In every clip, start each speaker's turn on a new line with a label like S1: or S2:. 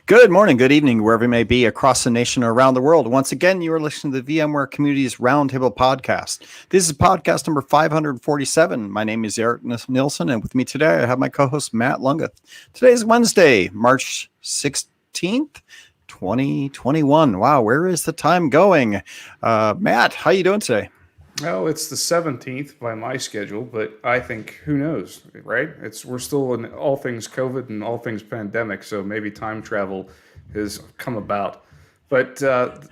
S1: Good morning, good evening, wherever you may be across the nation or around the world. Once again, you are listening to the VMware Community's Roundtable podcast. This is podcast number 547. My name is Eric Nilsson, and with me today, I have my co-host, Matt Lungeth. Today is Wednesday, March 16th, 2021. Wow, where is the time going? Matt, how you doing today?
S2: Oh, it's the 17th by my schedule, but I think who knows, right? We're still in all things COVID and all things pandemic, so maybe time travel has come about. But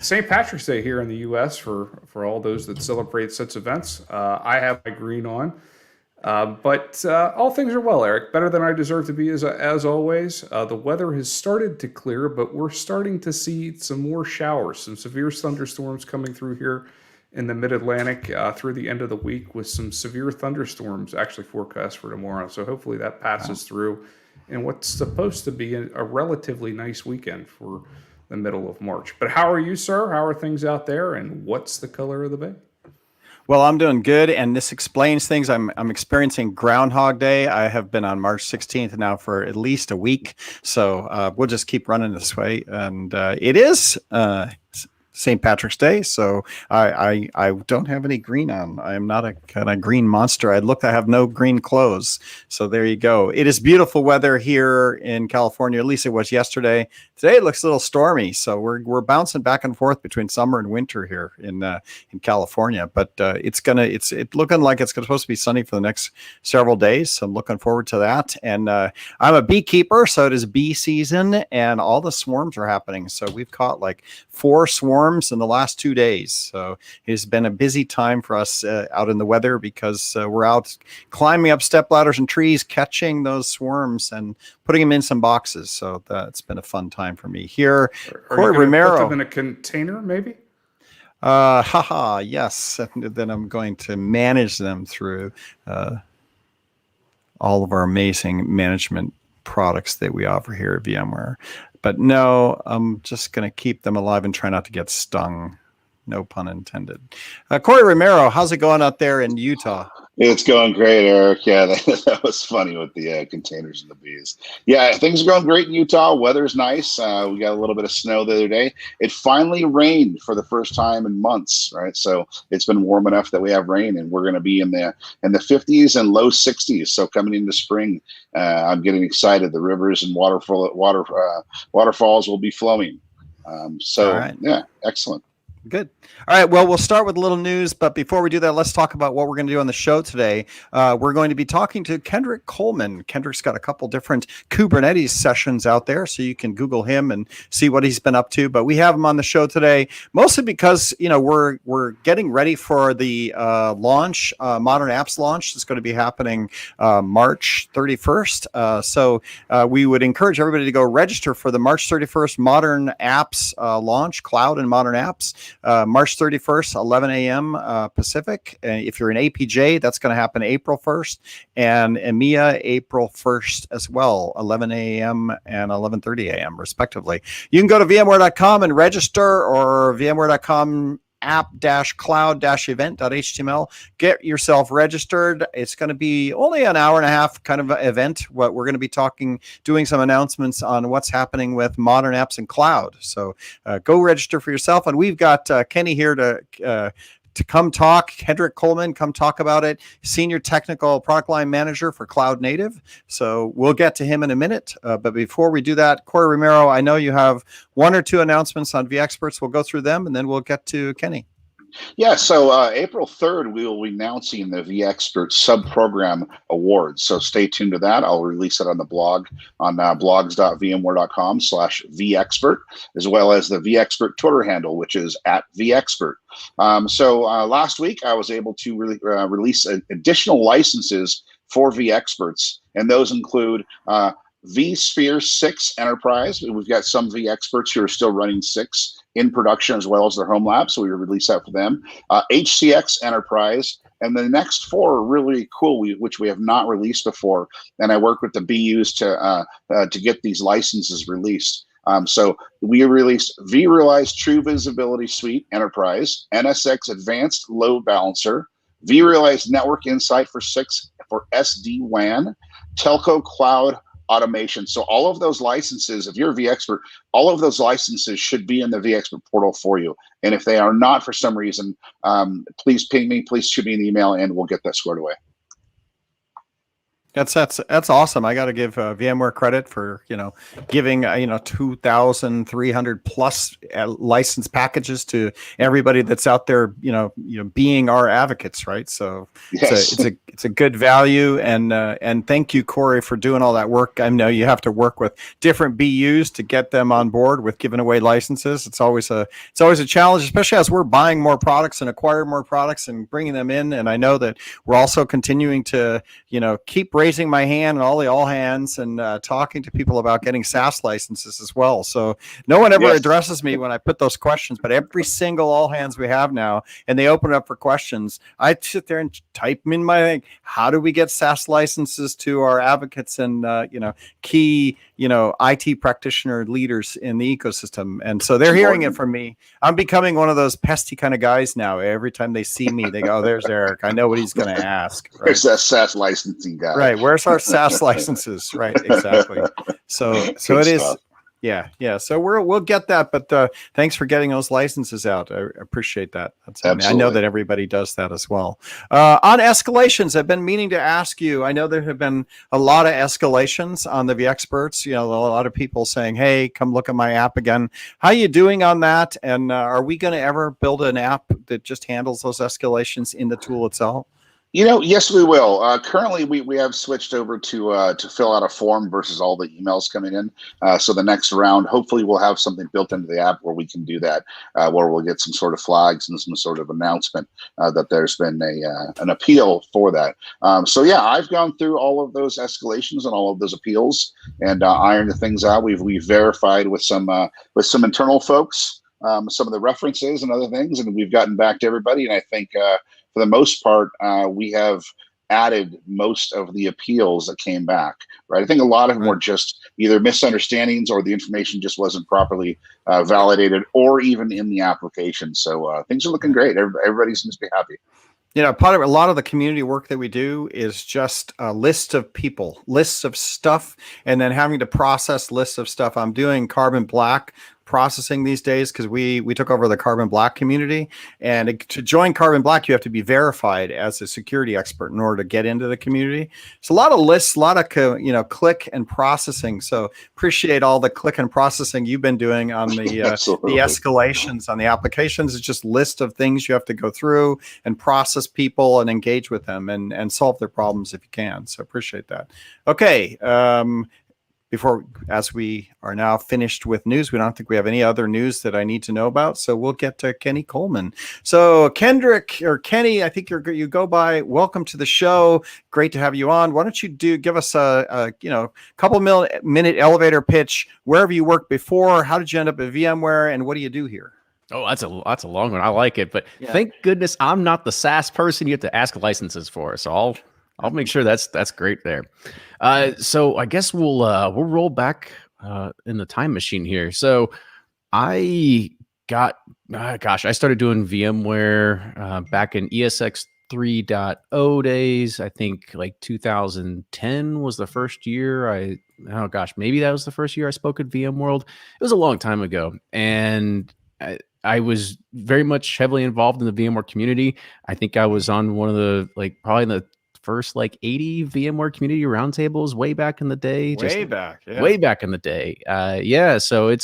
S2: St. Patrick's Day here in the U.S. for all those that celebrate such events. I have my green on, but all things are well, Eric. Better than I deserve to be, as always. The weather has started to clear, but we're starting to see some more showers, some severe thunderstorms coming through here in the mid-Atlantic through the end of the week, with some severe thunderstorms actually forecast for tomorrow. So hopefully that passes through in what's supposed to be a relatively nice weekend for the middle of March. But how are you, sir? How are things out there, and what's the color of the bay?
S1: Well, I'm doing good, and this explains things. I'm experiencing Groundhog Day. I have been on March 16th now for at least a week, so we'll just keep running this way. And it is St. Patrick's Day, so I don't have any green on. I am not a kind of green monster. I have no green clothes. So there you go. It is beautiful weather here in California. At least it was yesterday. Today it looks a little stormy, so we're bouncing back and forth between summer and winter here in California. But it's looking like it's supposed to be sunny for the next several days. So I'm looking forward to that. And I'm a beekeeper, so it is bee season, and all the swarms are happening. So we've caught like 4 swarms in the last 2 days. So it's been a busy time for us out in the weather, because we're out climbing up step ladders and trees, catching those swarms and putting them in some boxes. So that's been a fun time for me here.
S2: Corey Romero. Put them in a container, maybe?
S1: Yes. And then I'm going to manage them through all of our amazing management products that we offer here at VMware. But no, I'm just going to keep them alive and try not to get stung. No pun intended. Corey Romero, how's it going out there in Utah?
S3: It's going great, Eric. Yeah, that was funny with the containers and the bees. Yeah, things are going great in Utah. Weather's nice. We got a little bit of snow the other day. It finally rained for the first time in months, right? So it's been warm enough that we have rain, and we're going to be in the 50s and low 60s. So coming into spring, I'm getting excited. The rivers and waterfalls will be flowing.
S1: Right.
S3: Yeah, excellent.
S1: Good. All right. Well, we'll start with a little news, but before we do that, let's talk about what we're going to do on the show today. We're going to be talking to Kendrick Coleman. Kendrick's got a couple different Kubernetes sessions out there, so you can Google him and see what he's been up to. But we have him on the show today, mostly because we're getting ready for the launch, Modern Apps launch. It's going to be happening March 31st. So we would encourage everybody to go register for the March 31st Modern Apps launch, Cloud and Modern Apps. March 31st, 11 a.m. Pacific. If you're in APJ, that's going to happen April 1st, and EMEA April 1st as well, 11 a.m. and 11:30 a.m. respectively. You can go to VMware.com and register, or VMware.com app-cloud-event.html. Get yourself registered. It's going to be only an hour and a half kind of event. What we're going to be doing some announcements on what's happening with modern apps and cloud. So go register for yourself. And we've got Kenny here to come talk. Kendrick Coleman, come talk about it. Senior Technical Product Line Manager for Cloud Native. So we'll get to him in a minute. But before we do that, Corey Romero, I know you have 1 or 2 announcements on vExperts. We'll go through them, and then we'll get to Kenny.
S3: Yeah, so April 3rd, we will be announcing the vExpert Sub-Program Awards. So stay tuned to that. I'll release it on the blog on blogs.vmware.com/vExpert, as well as the vExpert Twitter handle, which is @vExpert. So last week, I was able to release additional licenses for vExperts, and those include vSphere 6 Enterprise. We've got some vExperts who are still running 6 in production, as well as their home lab, so we release that for them. HCX Enterprise, and the next 4 are really cool, which we have not released before, and I work with the BUs to get these licenses released. So we released vRealize True Visibility Suite Enterprise, NSX Advanced Load Balancer, vRealize Network Insight for 6 for SD-WAN, Telco Cloud automation. So all of those licenses, if you're a vExpert, all of those licenses should be in the vExpert portal for you. And if they are not for some reason, please ping me, please shoot me an email, and we'll get that squared away.
S1: That's awesome. I got to give VMware credit for giving 2,300 plus license packages to everybody that's out there being our advocates, right? So
S3: yes.
S1: it's a good value, and thank you, Corey, for doing all that work. I know you have to work with different BUs to get them on board with giving away licenses. It's always a challenge, especially as we're buying more products and acquiring more products and bringing them in. And I know that we're also continuing to keep raising my hand and all hands and talking to people about getting SaaS licenses as well. So no one ever addresses me when I put those questions, but every single all hands we have now, and they open up for questions, I sit there and type them in my thing. How do we get SaaS licenses to our advocates and key IT practitioner leaders in the ecosystem? And so they're hearing it from me. I'm becoming one of those pesky kind of guys now. Every time they see me, they go, "Oh, there's Eric. I know what he's going to ask." Right?
S3: There's that SaaS licensing guy.
S1: Right. Where's our SaaS licenses? Right. Exactly. So it is. Yeah. So we'll get that, but thanks for getting those licenses out. I appreciate that. I know that everybody does that as well. On escalations, I've been meaning to ask you. I know there have been a lot of escalations on the vExperts. A lot of people saying, "Hey, come look at my app again." How are you doing on that? And are we going to ever build an app that just handles those escalations in the tool itself?
S3: Yes, we will. Currently, we have switched over to fill out a form versus all the emails coming in. So the next round, hopefully, we'll have something built into the app where we can do that, where we'll get some sort of flags and some sort of announcement that there's been an appeal for that. So yeah, I've gone through all of those escalations and all of those appeals and ironed the things out. We've verified with some internal folks some of the references and other things, and we've gotten back to everybody. And I think for the most part, we have added most of the appeals that came back, right? I think a lot of them were just either misunderstandings or the information just wasn't properly validated or even in the application. So things are looking great. Everybody seems to be happy.
S1: Part of a lot of the community work that we do is just a list of people, lists of stuff, and then having to process lists of stuff. I'm doing Carbon Black processing these days because we took over the Carbon Black community, and to join Carbon Black you have to be verified as a security expert in order to get into the community. It's a lot of lists, a lot of click and processing. So appreciate all the click and processing you've been doing on the the escalations on the applications. It's just list of things you have to go through and process people and engage with them and solve their problems if you can. So appreciate that. Okay. As we are now finished with news, we don't think we have any other news that I need to know about. So we'll get to Kenny Coleman. So Kendrick or Kenny, I think you go by. Welcome to the show. Great to have you on. Why don't you give us a couple minute elevator pitch wherever you worked before? How did you end up at VMware, and what do you do here?
S4: Oh, that's a long one. I like it, but thank goodness I'm not the SaaS person you have to ask licenses for. So I'll make sure that's great there. So I guess we'll roll back in the time machine here. So I started doing VMware back in ESX 3.0 days. I think like 2010 was the first year maybe that was the first year I spoke at VMworld. It was a long time ago, and I was very much heavily involved in the VMware community. I think I was on one of the probably in the first 80 VMware community roundtables way back in the day.
S1: Way back
S4: in the day. So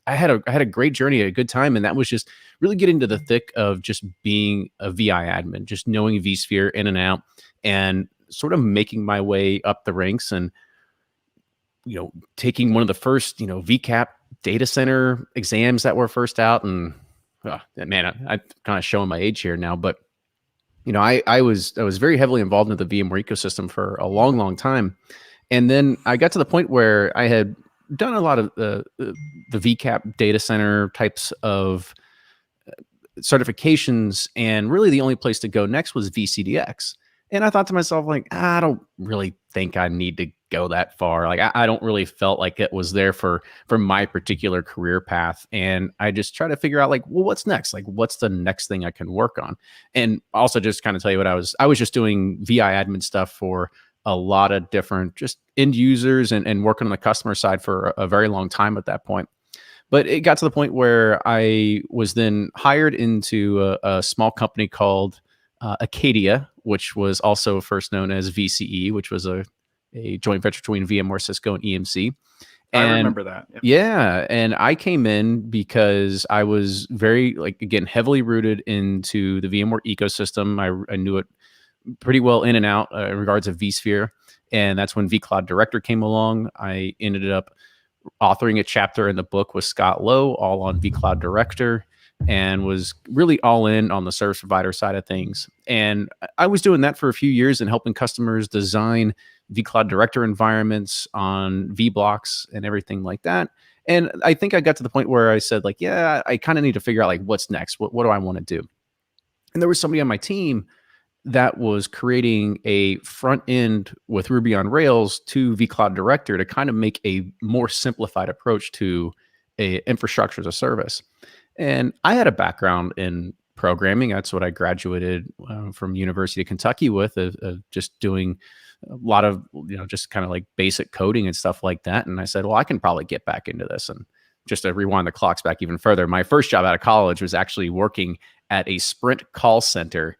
S4: I had a great journey, a good time, and that was just really getting into the thick of just being a VI admin, just knowing vSphere in and out, and sort of making my way up the ranks, and taking one of the first VCAP data center exams that were first out. And man, I'm kind of showing my age here now, but I was very heavily involved in the VMware ecosystem for a long, long time. And then I got to the point where I had done a lot of the VCAP data center types of certifications, and really the only place to go next was VCDX. And I thought to myself, I don't really think I need to go that far. I don't really felt like it was there for my particular career path. And I just try to figure out what's next? What's the next thing I can work on? And also just kind of tell you what I was just doing VI admin stuff for a lot of different just end users and working on the customer side for a very long time at that point. But it got to the point where I was then hired into a small company called Acadia, which was also first known as VCE, which was a joint venture between VMware, Cisco, and EMC.
S1: I
S4: And
S1: remember that. Yep.
S4: yeah, and I came in because I was very, like, again, heavily rooted into the VMware ecosystem. I knew it pretty well in and out in regards of vSphere, and that's when vCloud Director came along. I ended up authoring a chapter in the book with Scott Lowe, all on vCloud Director, and was really all in on the service provider side of things. And I was doing that for a few years and helping customers design vCloud Director environments on vBlocks and everything like that. And I think I got to the point where I said, like, yeah, I kind of need to figure out, like, what's next. What do I want to do? And there was somebody on my team that was creating a front end with Ruby on Rails to vCloud Director to kind of make a more simplified approach to a infrastructure as a service. And I had a background in programming. That's what I graduated from University of Kentucky with, of just doing a lot of, just kind of like basic coding and stuff like that. And I said, well, I can probably get back into this. And just to rewind the clocks back even further, my first job out of college was actually working at a Sprint call center,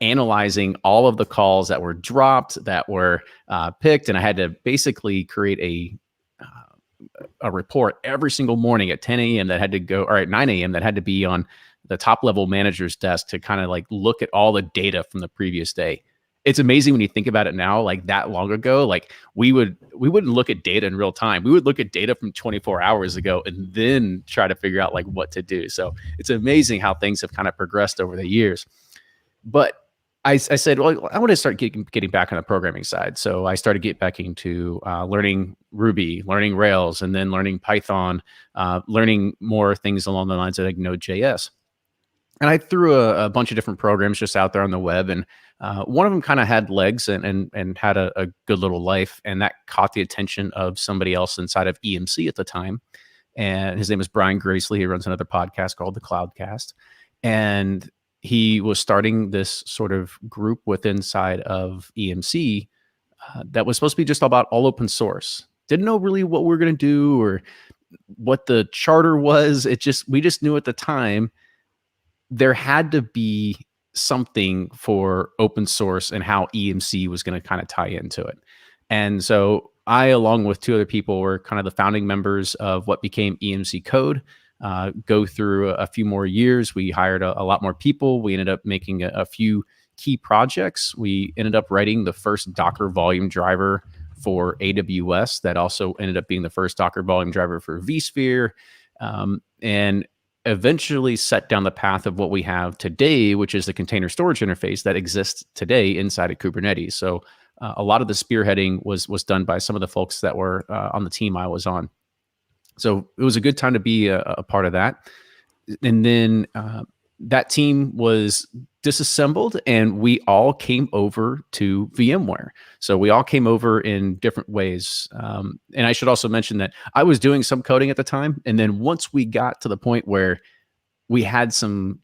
S4: analyzing all of the calls that were dropped, that were picked. And I had to basically create a report every single morning at 10 a.m. that had to go, or at 9 a.m. that had to be on the top level manager's desk to kind of like look at all the data from the previous day. It's amazing when you think about it now, like that long ago, like we wouldn't look at data in real time. We would look at data from 24 hours ago and then try to figure out like what to do. So it's amazing how things have kind of progressed over the years. But I said, well, I want to start getting back on the programming side. So I started getting back into learning Ruby, learning Rails, and then learning Python, learning more things along the lines of like Node.js. And I threw a bunch of different programs just out there on the web. And one of them kind of had legs and had a good little life. And that caught the attention of somebody else inside of EMC at the time. And his name is Brian Gracely. He runs another podcast called The Cloudcast. And he was starting this sort of group inside of EMC that was supposed to be just about all open source. Didn't know really what we were going to do or what the charter was. We just knew at the time there had to be something for open source and how EMC was going to kind of tie into it. And so I, along with two other people, were kind of the founding members of what became EMC Code. Go through a few more years. We hired a lot more people. We ended up making a few key projects. We ended up writing the first Docker volume driver for AWS that also ended up being the first Docker volume driver for vSphere, and eventually set down the path of what we have today, which is the container storage interface that exists today inside of Kubernetes. So a lot of the spearheading was done by some of the folks that were on the team I was on. So it was a good time to be a part of that. And then that team was disassembled and we all came over to VMware. So we all came over in different ways. And I should also mention that I was doing some coding at the time. And then once we got to the point where we had some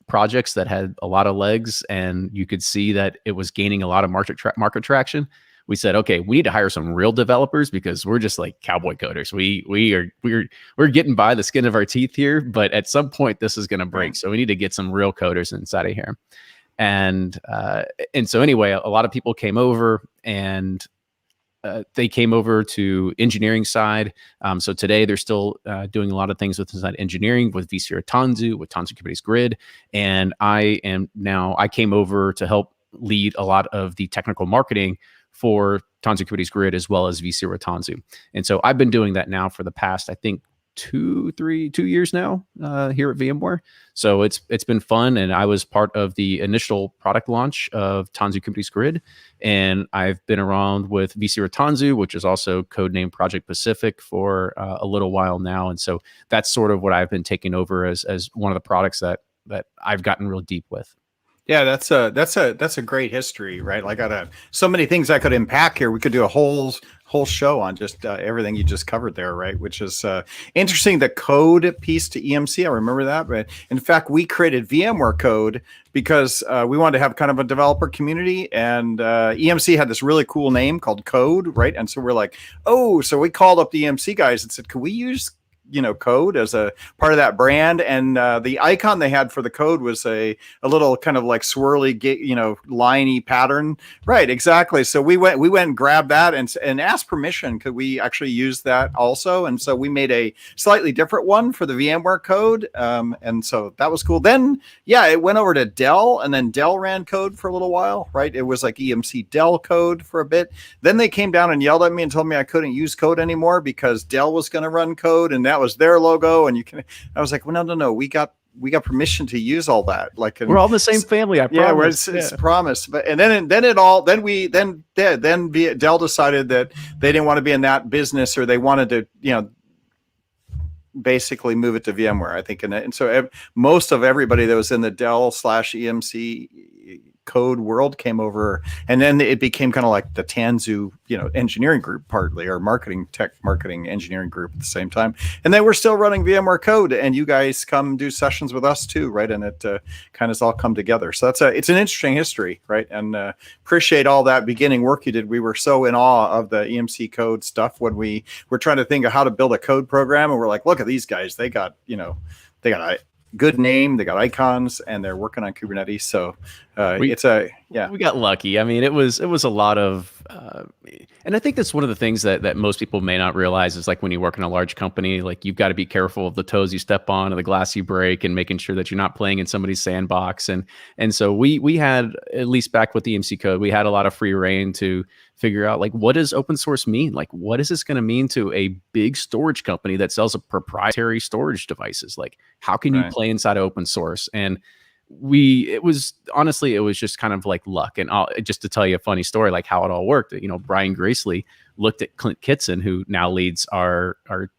S4: projects that had a lot of legs and you could see that it was gaining a lot of market traction, we said, okay, we need to hire some real developers because we're just like cowboy coders. We're getting by the skin of our teeth here, but at some point this is going to break. So we need to get some real coders inside of here. And so anyway, a lot of people came over and they came over to engineering side. So today they're still doing a lot of things with inside engineering with vSphere Tanzu, with Tanzu Kubernetes Grid. And I came over to help lead a lot of the technical marketing for Tanzu Kubernetes Grid as well as vSphere Tanzu. And so I've been doing that now for the past, I think, 2 years now here at VMware. So it's been fun. And I was part of the initial product launch of Tanzu Kubernetes Grid. And I've been around with vSphere Tanzu, which is also codenamed Project Pacific, for a little while now. And so that's sort of what I've been taking over as one of the products that I've gotten real deep with.
S1: Yeah, that's a great history, right? Like, I got so many things I could unpack here. We could do a whole show on just everything you just covered there, right? Which is interesting. The code piece to EMC, I remember that. But in fact, we created VMware code because we wanted to have kind of a developer community, and EMC had this really cool name called Code, right? And so we're like, oh, so we called up the EMC guys and said, could we use code as a part of that brand? And the icon they had for the code was a little kind of like swirly liney pattern, right? Exactly. So we went and grabbed that and asked permission, could we actually use that also? And so we made a slightly different one for the VMware code, and so that was cool. Then it went over to Dell, and then Dell ran code for a little while, right? It was like EMC Dell code for a bit. Then they came down and yelled at me and told me I couldn't use code anymore because Dell was going to run code, and that was their logo. And I was like, well, no, we got permission to use all that. Like,
S4: we're all in the same family. I promise.
S1: It's promised. But then Dell decided that they didn't want to be in that business, or they wanted to, basically move it to VMware, I think. And so most of everybody that was in the Dell / EMC code world came over, and then it became kind of like the Tanzu engineering group partly, or marketing engineering group at the same time. And then we're still running VMware code, and you guys come do sessions with us too, right? And it kind of all come together. So it's an interesting history, right? And appreciate all that beginning work you did. We were so in awe of the EMC code stuff when we were trying to think of how to build a code program, and we're like, look at these guys, they got a good name, they got icons, and they're working on Kubernetes. So we
S4: got lucky. I mean, it was a lot of, and I think that's one of the things that most people may not realize is, like, when you work in a large company, like, you've got to be careful of the toes you step on and the glass you break, and making sure that you're not playing in somebody's sandbox. And so we had, at least back with the EMC code, we had a lot of free reign to figure out, like, what does open source mean? Like, what is this going to mean to a big storage company that sells a proprietary storage devices? Like, how can you play inside of open source? And it was just kind of like luck. And just to tell you a funny story, like how it all worked, Brian Gracely looked at Clint Kitson, who now leads our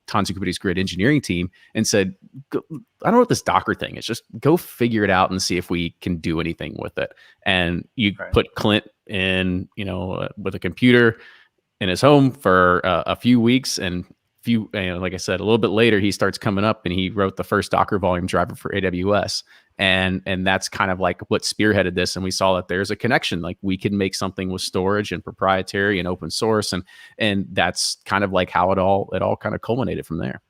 S4: Tanzu Kubernetes Grid engineering team, and said, I don't know what this Docker thing is. Just go figure it out and see if we can do anything with it. And you put Clint in, with a computer in his home for a few weeks, and like I said, a little bit later, he starts coming up, and he wrote the first Docker volume driver for AWS. And that's kind of like what spearheaded this. And we saw that there's a connection, like we can make something with storage and proprietary and open source. And that's kind of like how it all kind of culminated from there.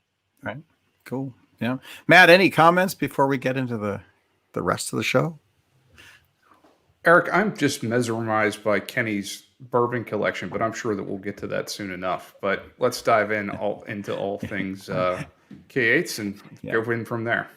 S1: Right. Cool. Yeah. Matt, any comments before we get into the rest of the show?
S2: Eric, I'm just mesmerized by Kenny's bourbon collection, but I'm sure that we'll get to that soon enough. But let's dive into all things K8s and go in from there.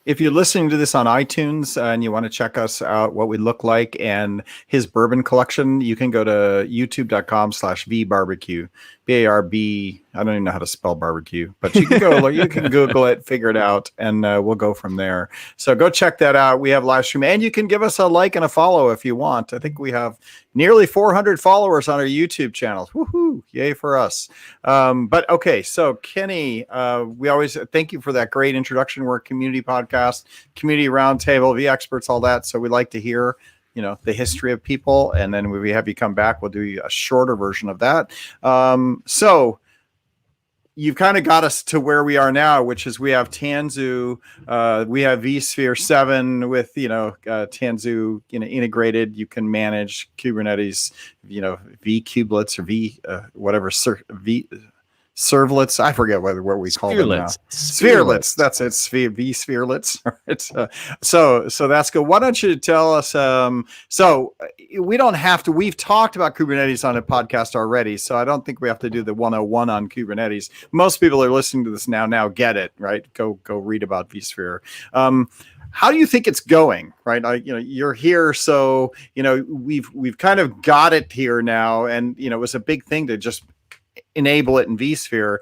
S1: If you're listening to this on iTunes and you want to check us out, what we look like, and his bourbon collection, you can go to youtube.com/vbarbecue. BARB. I don't even know how to spell barbecue, but you can go, you can Google it, figure it out, and we'll go from there. So go check that out. We have live stream, and you can give us a like and a follow if you want. I think we have nearly 400 followers on our YouTube channel. Woohoo! Yay for us. But okay, so Kenny, we always thank you for that great introduction. We're a community podcast, community roundtable, vExperts, all that. So we like to hear the history of people, and then when we have you come back, we'll do a shorter version of that. So you've kind of got us to where we are now, which is we have Tanzu, we have vSphere 7 with Tanzu integrated. You can manage Kubernetes, vCubelets or v servlets. I forget what we call them now. Spherelets. That's it. vSpherelets. So that's good. Why don't you tell us? So we don't have to. We've talked about Kubernetes on a podcast already, so I don't think we have to do the 101 on Kubernetes. Most people are listening to this now get it, right? Go read about vSphere. How do you think it's going? Right, you're here, so we've kind of got it here now, and it was a big thing to just enable it in vSphere.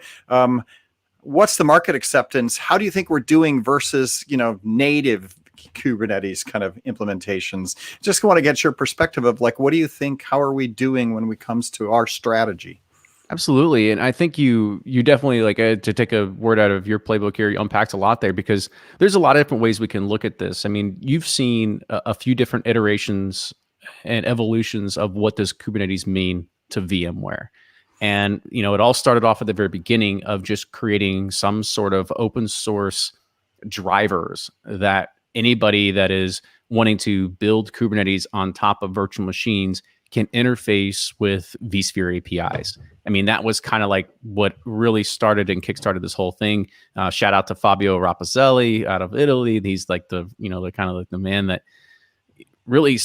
S1: What's the market acceptance? How do you think we're doing versus native Kubernetes kind of implementations? Just want to get your perspective of, like, what do you think? How are we doing when it comes to our strategy?
S4: Absolutely. And I think you definitely, like, to take a word out of your playbook here, you unpacked a lot there, because there's a lot of different ways we can look at this. I mean, you've seen a few different iterations and evolutions of what does Kubernetes mean to VMware. And, it all started off at the very beginning of just creating some sort of open source drivers that anybody that is wanting to build Kubernetes on top of virtual machines can interface with vSphere APIs. I mean, that was kind of like what really started and kickstarted this whole thing. Shout out to Fabio Rappazelli out of Italy. He's like the kind of like the man that really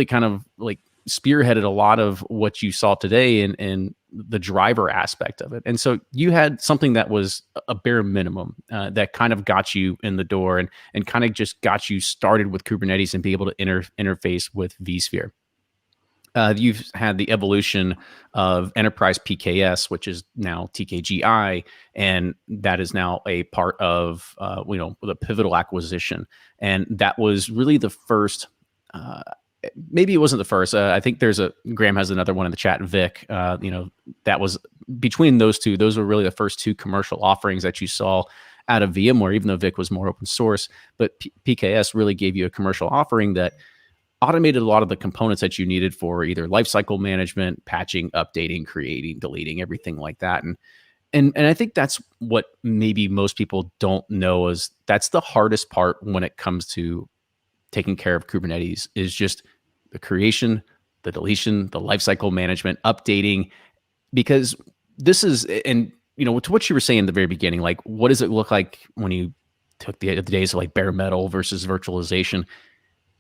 S4: kind of like spearheaded a lot of what you saw today in the driver aspect of it. And so you had something that was a bare minimum that kind of got you in the door and kind of just got you started with Kubernetes and be able to interface with vSphere. You've had the evolution of enterprise PKS, which is now TKGI, and that is now a part of the Pivotal acquisition. And that was really the first. Maybe it wasn't the first. I think Graham has another one in the chat. Vic, that was between those two. Those were really the first two commercial offerings that you saw out of VMware, even though Vic was more open source. But PKS really gave you a commercial offering that automated a lot of the components that you needed for either lifecycle management, patching, updating, creating, deleting, everything like that. And I think that's what maybe most people don't know is that's the hardest part when it comes to taking care of Kubernetes is just the creation, the deletion, the lifecycle management, updating, because this is, and to what you were saying in the very beginning, like, what does it look like when you took the days of like bare metal versus virtualization?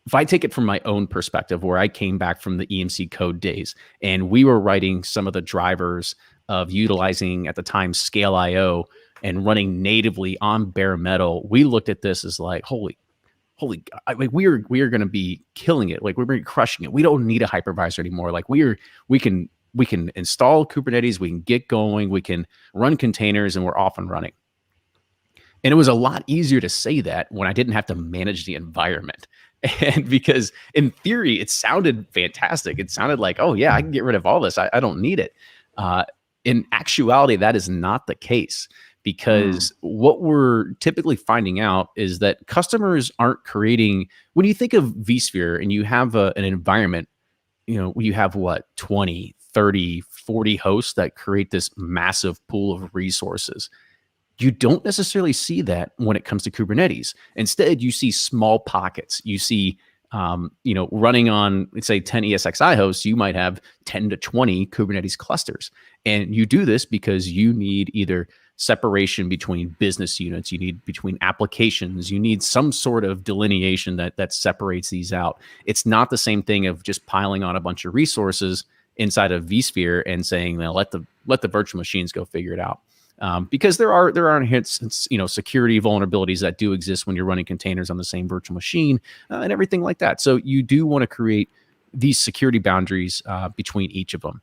S4: If I take it from my own perspective, where I came back from the EMC code days, and we were writing some of the drivers of utilizing at the time Scale IO and running natively on bare metal, we looked at this as like, holy God, like we are going to be killing it. Like we're going to be crushing it. We don't need a hypervisor anymore. Like we can install Kubernetes, we can get going, we can run containers, and we're off and running. And it was a lot easier to say that when I didn't have to manage the environment. And because in theory, it sounded fantastic. It sounded like, oh yeah, I can get rid of all this. I don't need it. In actuality, that is not the case, because what we're typically finding out is that customers aren't creating, when you think of vSphere and you have an environment, you have 20, 30, 40 hosts that create this massive pool of resources. You don't necessarily see that when it comes to Kubernetes. Instead, you see small pockets. You see, running on, let's say, 10 ESXi hosts, you might have 10 to 20 Kubernetes clusters. And you do this because you need either separation between business units, you need between applications, you need some sort of delineation that separates these out. It's not the same thing of just piling on a bunch of resources inside of vSphere and saying, well, let the virtual machines go figure it out. Because there are hints, security vulnerabilities that do exist when you're running containers on the same virtual machine and everything like that. So you do want to create these security boundaries between each of them.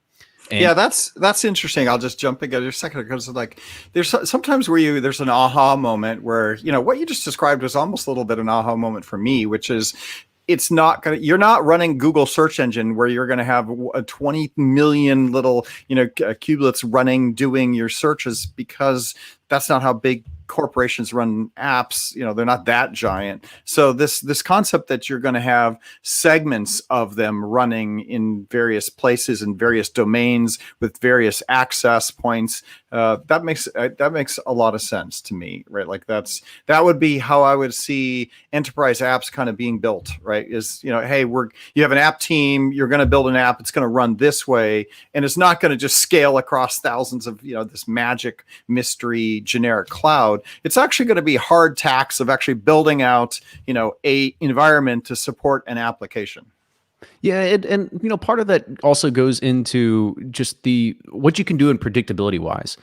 S4: And
S1: yeah, that's interesting. I'll just jump in a second, because like there's sometimes where there's an aha moment where what you just described was almost a little bit an aha moment for me, which is you're not running Google search engine where you're going to have 20 million little, kubelets doing your searches, because that's not how big corporations run apps. They're not that giant. So this concept that you're going to have segments of them running in various places and various domains with various access points, that makes a lot of sense to me, right? Like that would be how I would see enterprise apps kind of being built, right? Is, hey, you have an app team, you're going to build an app, it's going to run this way, and it's not going to just scale across thousands of, this magic mystery generic cloud. It's actually going to be hard tax of actually building out, a environment to support an application.
S4: Yeah, and part of that also goes into just what you can do in predictability wise.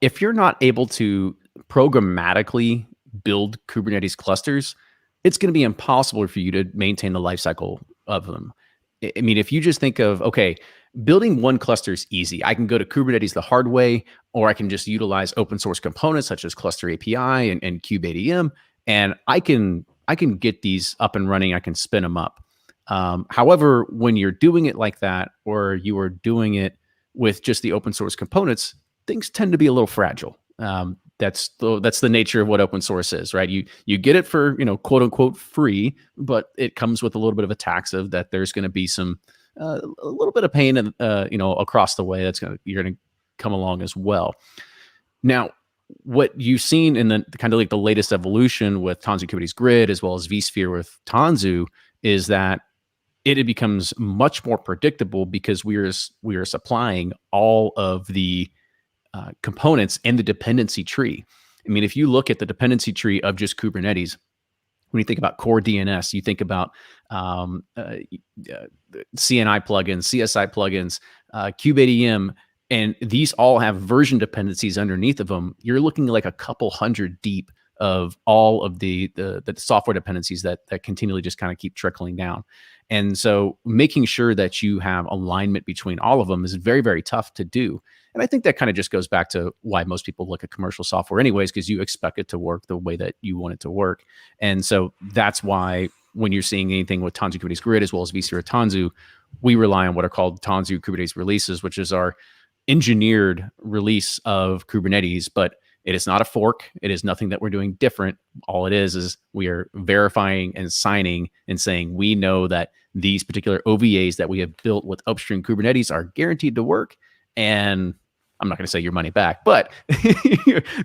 S4: If you're not able to programmatically build Kubernetes clusters, it's going to be impossible for you to maintain the lifecycle of them. I mean, if you just think of, okay, building one cluster is easy. I can go to Kubernetes the hard way, or I can just utilize open source components such as Cluster API and kubeadm, and I can get these up and running. I can spin them up. However, when you're doing it like that, or you are doing it with just the open source components, things tend to be a little fragile. That's the nature of what open source is, right? You get it for, quote unquote free, but it comes with a little bit of a tax of that. There's going to be some a little bit of pain, and across the way you're going to come along as well. Now, what you've seen in the kind of like the latest evolution with Tanzu Kubernetes Grid as well as vSphere with Tanzu is that it becomes much more predictable because we are supplying all of the components in the dependency tree. I mean, if you look at the dependency tree of just Kubernetes, when you think about core DNS, you think about CNI plugins, CSI plugins, kubeadm, and these all have version dependencies underneath of them. You're looking like a couple hundred deep of all of the software dependencies that continually just kind of keep trickling down. And so making sure that you have alignment between all of them is very, very tough to do. And I think that kind of just goes back to why most people look at commercial software anyways, because you expect it to work the way that you want it to work. And so that's why when you're seeing anything with Tanzu Kubernetes Grid as well as vSphere Tanzu, we rely on what are called Tanzu Kubernetes releases, which is our engineered release of Kubernetes, but it is not a fork. It is nothing that we're doing different. All it is we are verifying and signing and saying we know that these particular OVAs that we have built with upstream Kubernetes are guaranteed to work. And I'm not going to say your money back, but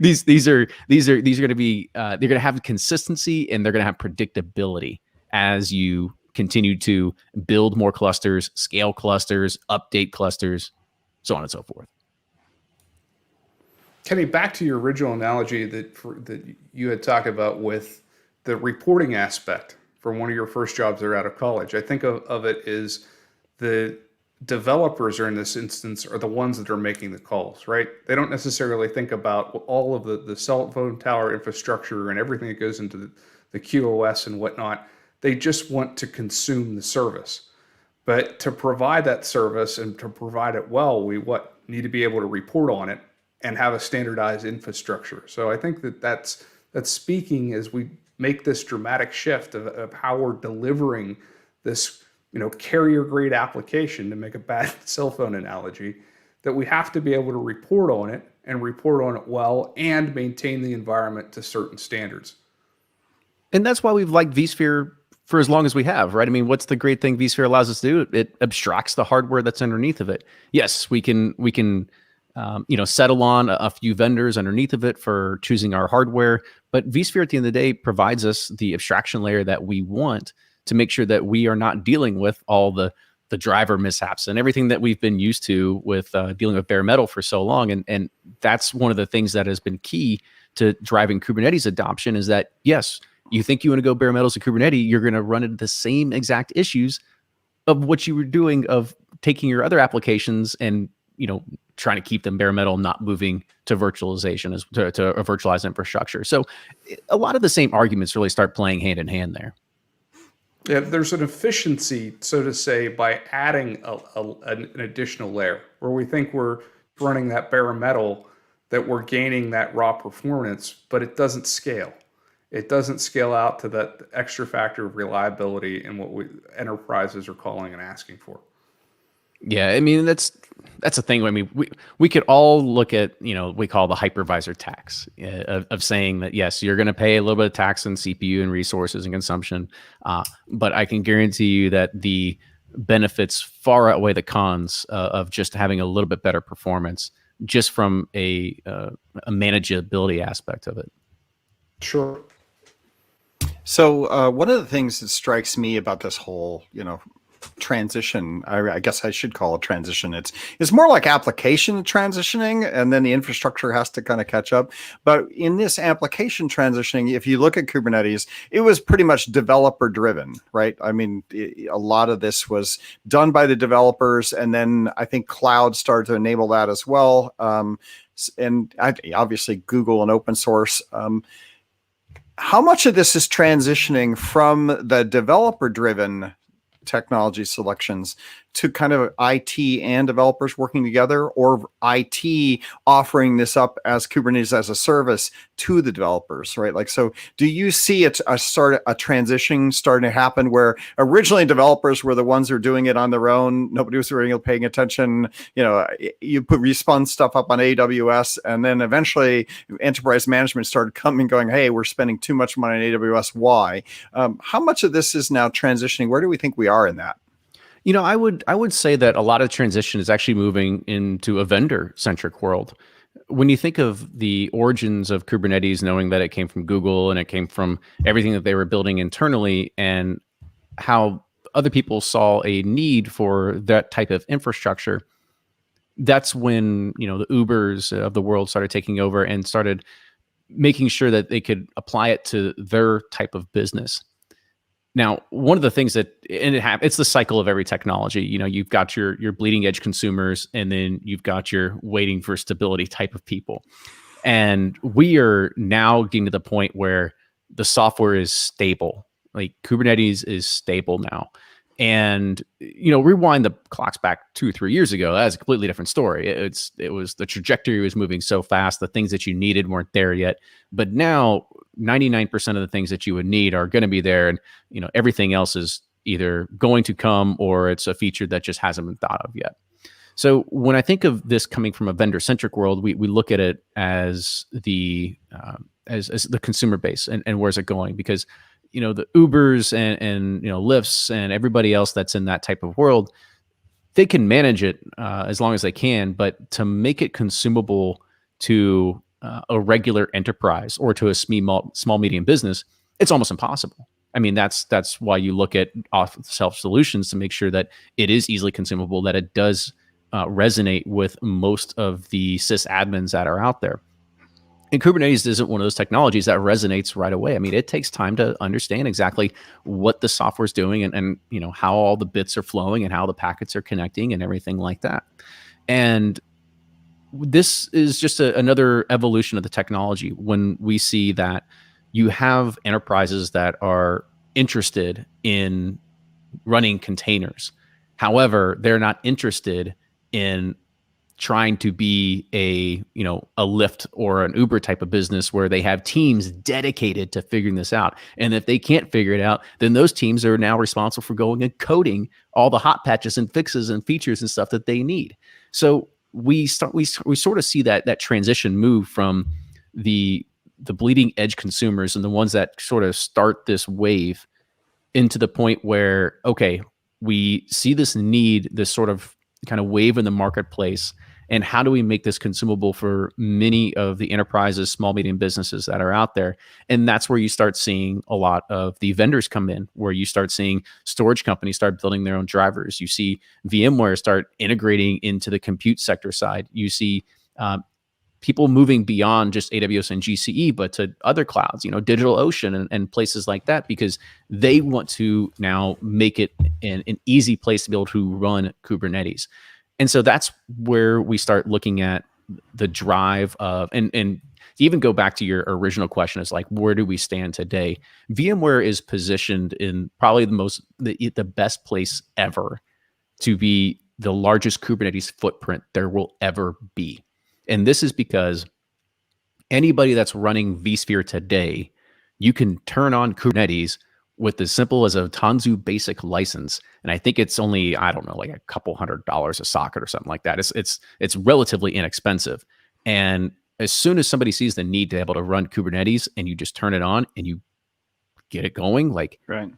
S4: these are going to be they're going to have consistency and they're going to have predictability as you continue to build more clusters, scale clusters, update clusters, so on and so forth.
S2: Kenny, back to your original analogy that you had talked about with the reporting aspect from one of your first jobs that are out of college. I think of it as the developers are in this instance are the ones that are making the calls, right? They don't necessarily think about all of the cell phone tower infrastructure and everything that goes into the QoS and whatnot. They just want to consume the service. But to provide that service and to provide it well, we need to be able to report on it and have a standardized infrastructure. So I think that's speaking as we make this dramatic shift of how we're delivering this carrier grade application, to make a bad cell phone analogy, that we have to be able to report on it and report on it well and maintain the environment to certain standards. And
S4: that's why we've liked vSphere for as long as we have, right? I mean, what's the great thing vSphere allows us to do? It abstracts the hardware that's underneath of it. Yes, we can settle on a few vendors underneath of it for choosing our hardware, but vSphere at the end of the day provides us the abstraction layer that we want to make sure that we are not dealing with all the driver mishaps and everything that we've been used to with dealing with bare metal for so long. And that's one of the things that has been key to driving Kubernetes adoption is that, yes, you think you want to go bare metal to Kubernetes, you're going to run into the same exact issues of what you were doing of taking your other applications and, trying to keep them bare metal, not moving to virtualization to a virtualized infrastructure. So a lot of the same arguments really start playing hand in hand there.
S2: Yeah, there's an efficiency, so to say, by adding an additional layer where we think we're running that bare metal, that we're gaining that raw performance, but it doesn't scale. It doesn't scale out to that extra factor of reliability and what enterprises are calling and asking for.
S4: Yeah, I mean, that's the thing. I mean, we could all look at, we call the hypervisor tax of saying that, yes, you're going to pay a little bit of tax on CPU and resources and consumption. But I can guarantee you that the benefits far outweigh the cons of just having a little bit better performance just from a manageability aspect of it.
S2: Sure.
S1: So one of the things that strikes me about this whole, transition, I guess I should call it transition. It's more like application transitioning, and then the infrastructure has to kind of catch up. But in this application transitioning, if you look at Kubernetes, it was pretty much developer driven, right? I mean, a lot of this was done by the developers, and then I think cloud started to enable that as well. And obviously Google and open source. How much of this is transitioning from the developer driven technology selections to kind of IT and developers working together, or IT offering this up as Kubernetes as a service to the developers, right? Like, so do you see a transition starting to happen where originally developers were the ones who were doing it on their own? Nobody was really paying attention. You spun stuff up on AWS, and then eventually enterprise management started coming going, hey, we're spending too much money on AWS. Why? How much of this is now transitioning? Where do we think we are in that?
S4: I would say that a lot of transition is actually moving into a vendor-centric world. When you think of the origins of Kubernetes, knowing that it came from Google and it came from everything that they were building internally, and how other people saw a need for that type of infrastructure, that's when the Ubers of the world started taking over and started making sure that they could apply it to their type of business. Now, one of the things it's the cycle of every technology. You've got your bleeding edge consumers, and then you've got your waiting for stability type of people. And we are now getting to the point where the software is stable. Like, Kubernetes is stable now. And rewind the clocks back 2 or 3 years ago, that's a completely different story. It was the trajectory was moving so fast, the things that you needed weren't there yet. But now 99% of the things that you would need are going to be there, and everything else is either going to come or it's a feature that just hasn't been thought of yet. So when I think of this coming from a vendor-centric world, we look at it as the consumer base and where's it going, because the Ubers and Lyfts and everybody else that's in that type of world, they can manage it as long as they can, but to make it consumable to a regular enterprise or to a small medium business, it's almost impossible. I mean, that's why you look at off-the-shelf solutions to make sure that it is easily consumable, that it does resonate with most of the sysadmins that are out there. And Kubernetes isn't one of those technologies that resonates right away. I mean, it takes time to understand exactly what the software is doing and how all the bits are flowing and how the packets are connecting and everything like that. And this is just another evolution of the technology when we see that you have enterprises that are interested in running containers. However, they're not interested in trying to be a Lyft or an Uber type of business where they have teams dedicated to figuring this out. And if they can't figure it out, then those teams are now responsible for going and coding all the hot patches and fixes and features and stuff that they need. So we sort of see that transition move from the bleeding edge consumers and the ones that sort of start this wave into the point where, okay, we see this need, this sort of kind of wave in the marketplace, and how do we make this consumable for many of the enterprises, small, medium businesses that are out there? And that's where you start seeing a lot of the vendors come in, where you start seeing storage companies start building their own drivers. You see VMware start integrating into the compute sector side. You see people moving beyond just AWS and GCE, but to other clouds, DigitalOcean and places like that, because they want to now make it an easy place to be able to run Kubernetes. And so that's where we start looking at the drive of, and even go back to your original question, is like, where do we stand today? VMware is positioned in probably the best place ever to be the largest Kubernetes footprint there will ever be. And this is because anybody that's running vSphere today, you can turn on Kubernetes with as simple as a Tanzu basic license. And I think it's only, I don't know, like a couple $100 a socket or something like that. It's relatively inexpensive. And as soon as somebody sees the need to be able to run Kubernetes and you just turn it on and you get it going, like,
S1: right.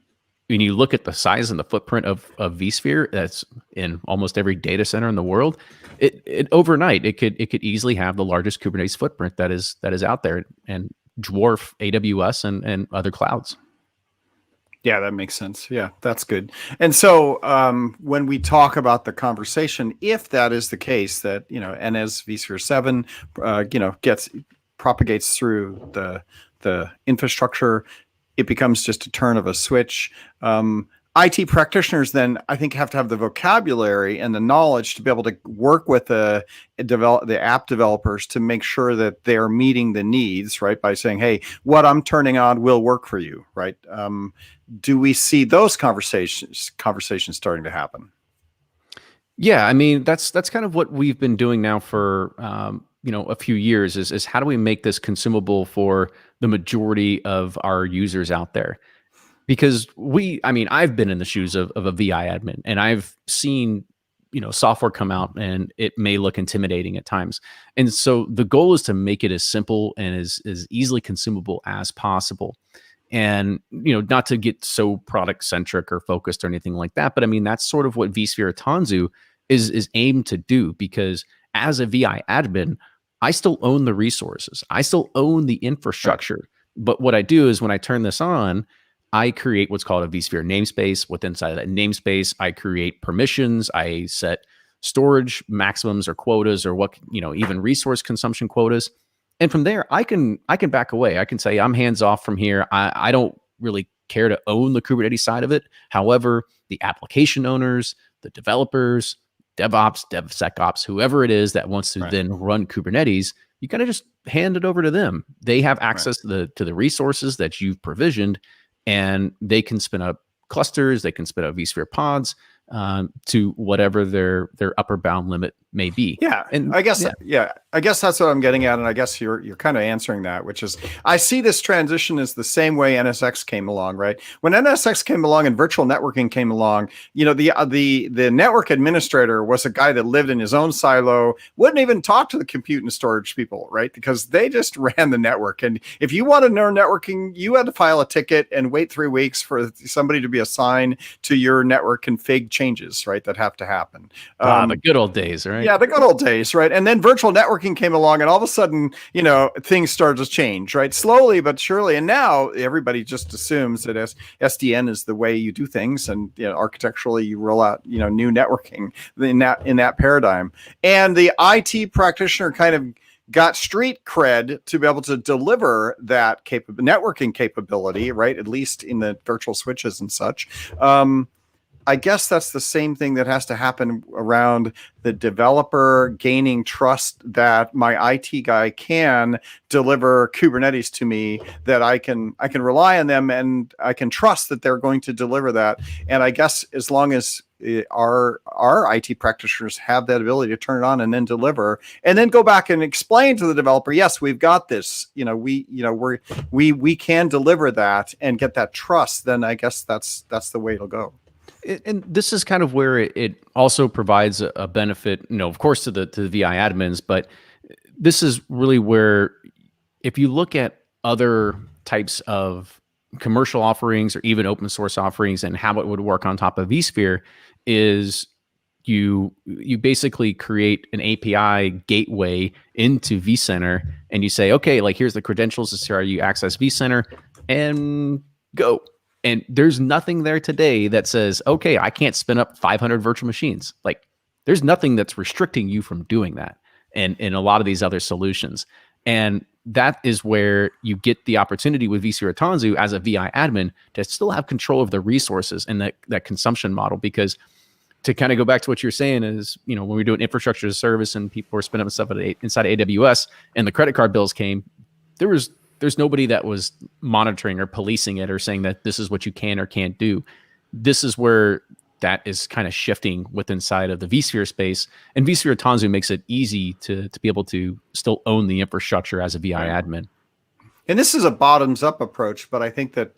S4: When you look at the size and the footprint of vSphere, that's in almost every data center in the world, it overnight it could easily have the largest Kubernetes footprint that is out there and dwarf AWS and other clouds.
S1: Yeah, that makes sense. Yeah, that's good. And so when we talk about the conversation, if that is the case, that and as vSphere 7 propagates through the infrastructure, it becomes just a turn of a switch. IT practitioners then, I think, have to have the vocabulary and the knowledge to be able to work with the app developers to make sure that they're meeting the needs, right? By saying, hey, what I'm turning on will work for you, right? do we see those conversations starting to happen?
S4: Yeah, I mean that's kind of what we've been doing now for a few years. Is how do we make this consumable for the majority of our users out there? Because I've been in the shoes of a VI admin, and I've seen software come out and it may look intimidating at times. And so the goal is to make it as simple and as easily consumable as possible. And not to get so product centric or focused or anything like that, but I mean that's sort of what vSphere Tanzu is aimed to do. Because as a VI admin, I still own the resources, I still own the infrastructure. Right. But what I do is when I turn this on, I create what's called a vSphere namespace. With inside of that namespace, I create permissions. I set storage maximums or quotas, or what even resource consumption quotas. And from there, I can back away. I can say I'm hands off from here. I don't really care to own the Kubernetes side of it. However, the application owners, the developers, DevOps, DevSecOps, whoever it is that wants to then run Kubernetes, you kind of just hand it over to them. They have access to the resources that you've provisioned, and they can spin up clusters. They can spin up vSphere pods to whatever their upper bound limit may be.
S1: Yeah, and I guess I guess that's what I'm getting at, and I guess you're kind of answering that, which is I see this transition as the same way NSX came along, right? When NSX came along and virtual networking came along, the network administrator was a guy that lived in his own silo, wouldn't even talk to the compute and storage people, right? Because they just ran the network, and if you want to know networking, you had to file a ticket and wait 3 weeks for somebody to be assigned to your network config changes, right? That have to happen.
S4: The good old days, right?
S1: Yeah, the good old days, right? And then virtual networking came along, and all of a sudden, things started to change, right? Slowly but surely. And now everybody just assumes that SDN is the way you do things, and architecturally you roll out new networking in that paradigm. And the IT practitioner kind of got street cred to be able to deliver that networking capability, right? At least in the virtual switches and such. I guess that's the same thing that has to happen around the developer gaining trust that my IT guy can deliver Kubernetes to me, that I can rely on them, and I can trust that they're going to deliver that. And I guess as long as our IT practitioners have that ability to turn it on and then deliver, and then go back and explain to the developer, yes, we've got this, we can deliver that and get that trust, then I guess that's the way it'll go.
S4: And this is kind of where it also provides a benefit, of course, to the VI admins, but this is really where, if you look at other types of commercial offerings or even open source offerings and how it would work on top of vSphere, is you basically create an API gateway into vCenter, and you say, okay, like here's the credentials, this is how you access vCenter, and go. And there's nothing there today that says, okay, I can't spin up 500 virtual machines. Like there's nothing that's restricting you from doing that. And in a lot of these other solutions. And that is where you get the opportunity with vSphere Tanzu as a VI admin to still have control of the resources and that consumption model. Because to kind of go back to what you're saying is, when we're doing infrastructure as a service and people were spinning up stuff inside of AWS and the credit card bills came, there's nobody that was monitoring or policing it or saying that this is what you can or can't do. This is where that is kind of shifting with inside of the vSphere space. And vSphere Tanzu makes it easy to be able to still own the infrastructure as a VI admin.
S1: And this is a bottoms-up approach, but I think that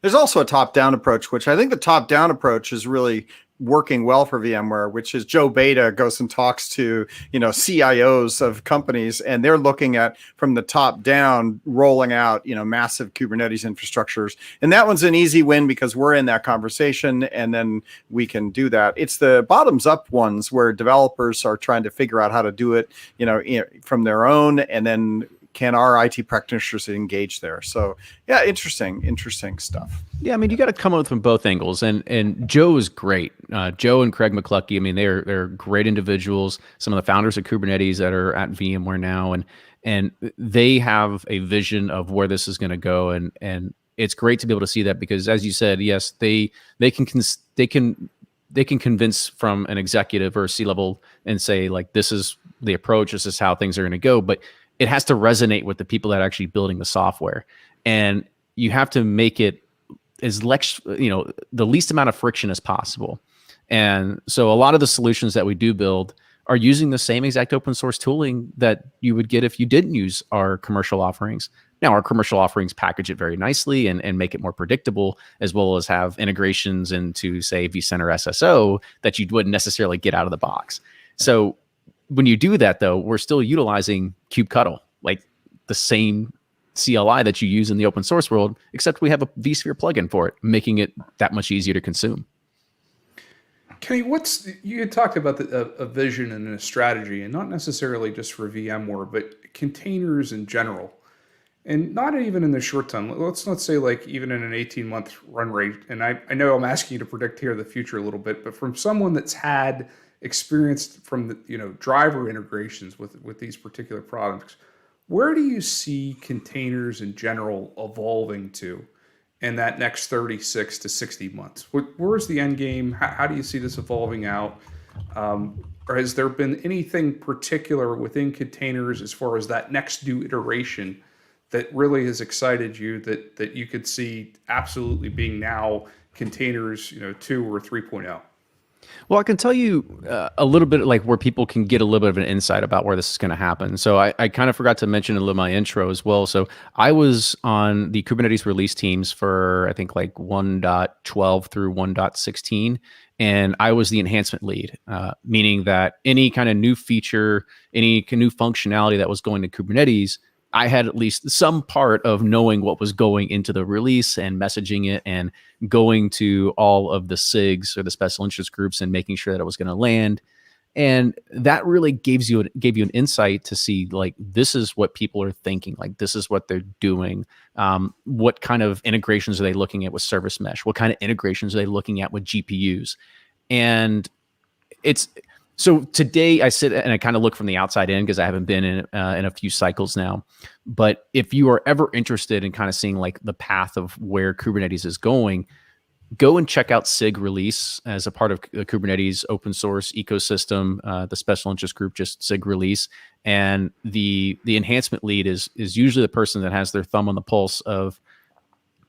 S1: there's also a top-down approach, which I think the top-down approach is really working well for VMware, which is Joe Beda goes and talks to, CIOs of companies, and they're looking at from the top down, rolling out, massive Kubernetes infrastructures. And that one's an easy win because we're in that conversation and then we can do that. It's the bottoms up ones where developers are trying to figure out how to do it, from their own, and then can our IT practitioners engage there? So yeah, interesting stuff.
S4: Yeah, I mean, you got to come up from both angles, and Joe is great. Joe and Craig McCluskey, I mean, they're great individuals. Some of the founders of Kubernetes that are at VMware now, and they have a vision of where this is going to go, and it's great to be able to see that because, as you said, yes, they can convince from an executive or a C-level and say like, this is the approach, this is how things are going to go, but it has to resonate with the people that are actually building the software. And you have to make it the least amount of friction as possible. And so a lot of the solutions that we do build are using the same exact open source tooling that you would get if you didn't use our commercial offerings. Now, our commercial offerings package it very nicely and make it more predictable, as well as have integrations into, say, vCenter SSO that you wouldn't necessarily get out of the box. So when you do that, though, we're still utilizing kubectl, like the same CLI that you use in the open source world, except we have a vSphere plugin for it, making it that much easier to consume.
S2: Kenny, you had talked about a vision and a strategy, and not necessarily just for VMware, but containers in general, and not even in the short term. Let's say like even in an 18-month run rate. And I know I'm asking you to predict here the future a little bit, but from someone that's had experience from the driver integrations with these particular products, where do you see containers in general evolving to in that next 36 to 60 months? Where's the end game? How do you see this evolving out? Or has there been anything particular within containers as far as that next new iteration that really has excited you that you could see absolutely being now containers, 2 or 3.0?
S4: Well, I can tell you a little bit like where people can get a little bit of an insight about where this is going to happen. So I kind of forgot to mention a little my intro as well. So I was on the Kubernetes release teams for, I think, like 1.12 through 1.16. And I was the enhancement lead, meaning that any kind of new feature, any new functionality that was going to Kubernetes, I had at least some part of knowing what was going into the release and messaging it and going to all of the SIGs or the special interest groups and making sure that it was going to land. And that really gave you an insight to see, like, this is what people are thinking, like this is what they're doing. What kind of integrations are they looking at with service mesh? What kind of integrations are they looking at with GPUs? And so today I sit and I kind of look from the outside in because I haven't been in a few cycles now. But if you are ever interested in kind of seeing like the path of where Kubernetes is going, go and check out SIG release as a part of the Kubernetes open source ecosystem. The special interest group just SIG release, and the enhancement lead is usually the person that has their thumb on the pulse of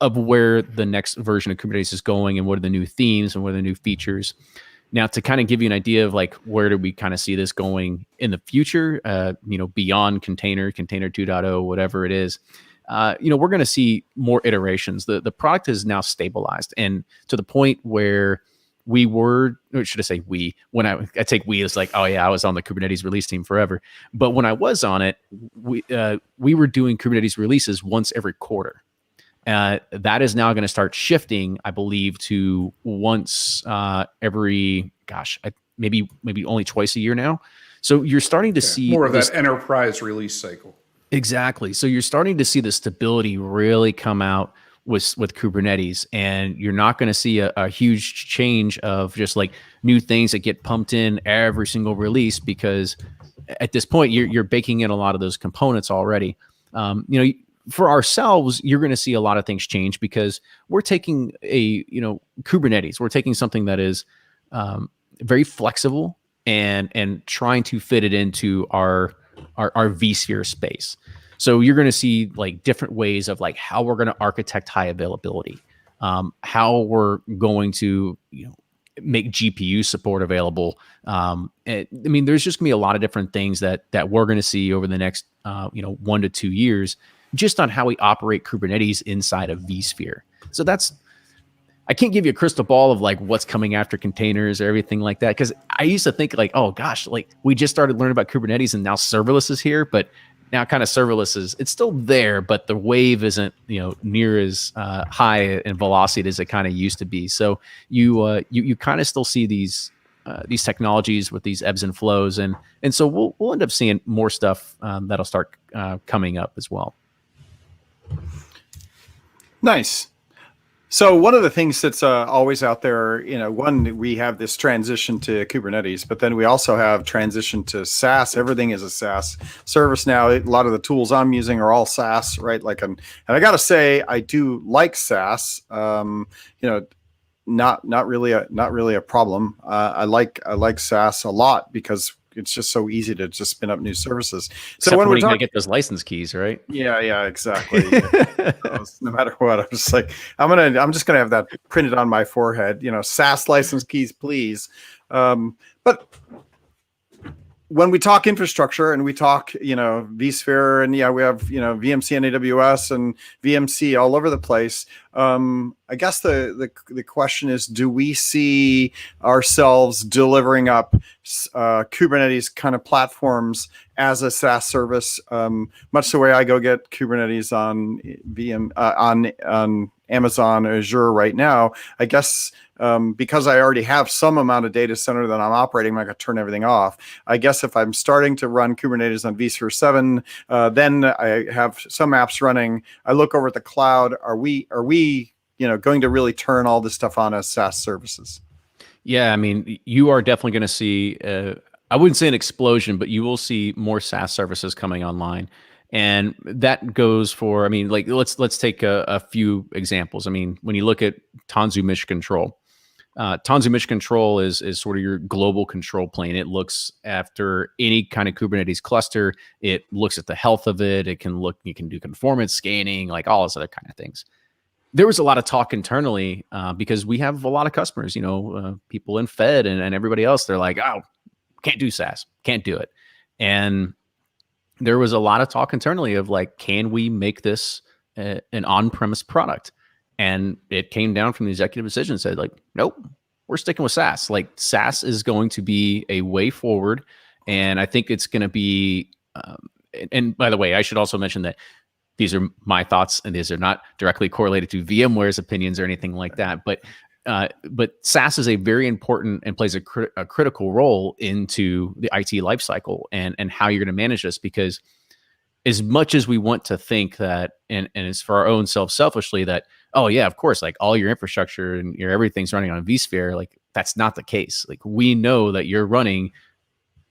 S4: where the next version of Kubernetes is going and what are the new themes and what are the new features. Now, to kind of give you an idea of like where do we kind of see this going in the future, beyond container 2.0, whatever it is, we're going to see more iterations. The product is now stabilized, and to the point where we were, or should I say we? When I take we as like, oh yeah, I was on the Kubernetes release team forever. But when I was on it, we were doing Kubernetes releases once every quarter. That is now going to start shifting, I believe, to once every, maybe only twice a year now. So you're starting to see
S2: more of that enterprise release cycle.
S4: Exactly. So you're starting to see the stability really come out with Kubernetes, and you're not going to see a huge change of just like new things that get pumped in every single release, because at this point you're baking in a lot of those components already. For ourselves, you're going to see a lot of things change because we're taking Kubernetes. We're taking something that is very flexible and trying to fit it into our vSphere space. So you're going to see like different ways of like how we're going to architect high availability, how we're going to make GPU support available. There's just going to be a lot of different things that we're going to see over the next 1 to 2 years, just on how we operate Kubernetes inside of vSphere. So I can't give you a crystal ball of like what's coming after containers or everything like that, because I used to think like, oh gosh, like we just started learning about Kubernetes and now serverless is here, but now kind of serverless it's still there, but the wave isn't near as high in velocity as it kind of used to be. So you kind of still see these technologies with these ebbs and flows, and so we'll end up seeing more stuff that'll start coming up as well.
S1: Nice. So one of the things that's always out there, we have this transition to Kubernetes, but then we also have transition to SaaS. Everything is a SaaS service now. A lot of the tools I'm using are all SaaS, right? And I got to say, I do like SaaS. Not really a problem. I like SaaS a lot because it's just so easy to just spin up new services.
S4: Except
S1: So when
S4: when
S1: we're
S4: you gotta
S1: talking,
S4: get those license keys, right?
S1: yeah, exactly. No matter what, I'm just like, I'm just gonna have that printed on my forehead. SaaS license keys, please. But when we talk infrastructure and we talk, vSphere, and we have, VMC and AWS and VMC all over the place. I guess the question is, do we see ourselves delivering up Kubernetes kind of platforms as a SaaS service, much the way I go get Kubernetes on on Amazon Azure right now? I guess because I already have some amount of data center that I'm operating, I'm not going to turn everything off. I guess if I'm starting to run Kubernetes on vSphere 7, then I have some apps running. I look over at the cloud. Are we going to really turn all this stuff on as SaaS services?
S4: Yeah, I mean, you are definitely going to see, I wouldn't say an explosion, but you will see more SaaS services coming online. And that goes for, I mean, like, let's take a few examples. I mean, when you look at Tanzu Mission Control, Tanzu Mission Control is sort of your global control plane. It looks after any kind of Kubernetes cluster. It looks at the health of it. You can do conformance scanning, like all those other kind of things. There was a lot of talk internally because we have a lot of customers, people in Fed and everybody else. They're like, oh, can't do SaaS, can't do it. And there was a lot of talk internally of like, can we make this an on-premise product? And it came down from the executive decision and said, like, nope, we're sticking with SaaS. Like, SaaS is going to be a way forward. And I think it's going to be, and by the way, I should also mention that these are my thoughts, and these are not directly correlated to VMware's opinions or anything like that. But SaaS is a very important and plays a critical role into the IT lifecycle and how you're going to manage this. Because as much as we want to think that, and it's for our own selfishly that, oh yeah, of course, like all your infrastructure and your everything's running on vSphere, like that's not the case. Like, we know that you're running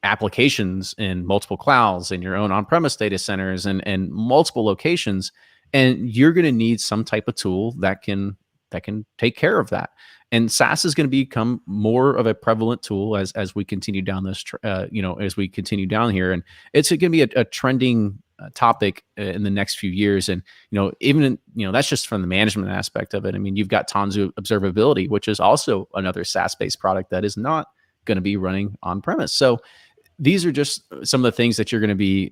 S4: applications in multiple clouds and your own on-premise data centers and multiple locations, and you're going to need some type of tool that can take care of that. And SaaS is going to become more of a prevalent tool as we continue down this, as we continue down here, and it's going to be a trending topic in the next few years. And even that's just from the management aspect of it. I mean, you've got Tanzu Observability, which is also another SaaS-based product that is not going to be running on premise. So these are just some of the things that you're going to be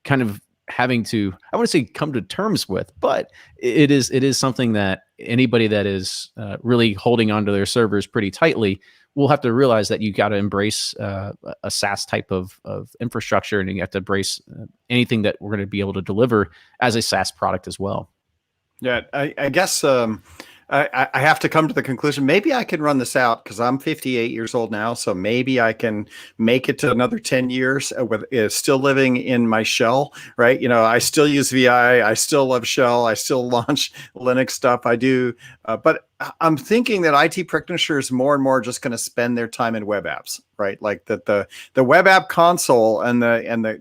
S4: kind of having to, I want to say, come to terms with, but it is something that anybody that is really holding onto their servers pretty tightly will have to realize that you got to embrace a SaaS type of infrastructure, and you have to embrace anything that we're going to be able to deliver as a SaaS product as well.
S1: Yeah, I guess I have to come to the conclusion, maybe I can run this out because I'm 58 years old now. So maybe I can make it to another 10 years with still living in my shell, right? I still use VI. I still love shell. I still launch Linux stuff. I do. But I'm thinking that IT practitioners more and more are just going to spend their time in web apps, right? Like that the web app console and the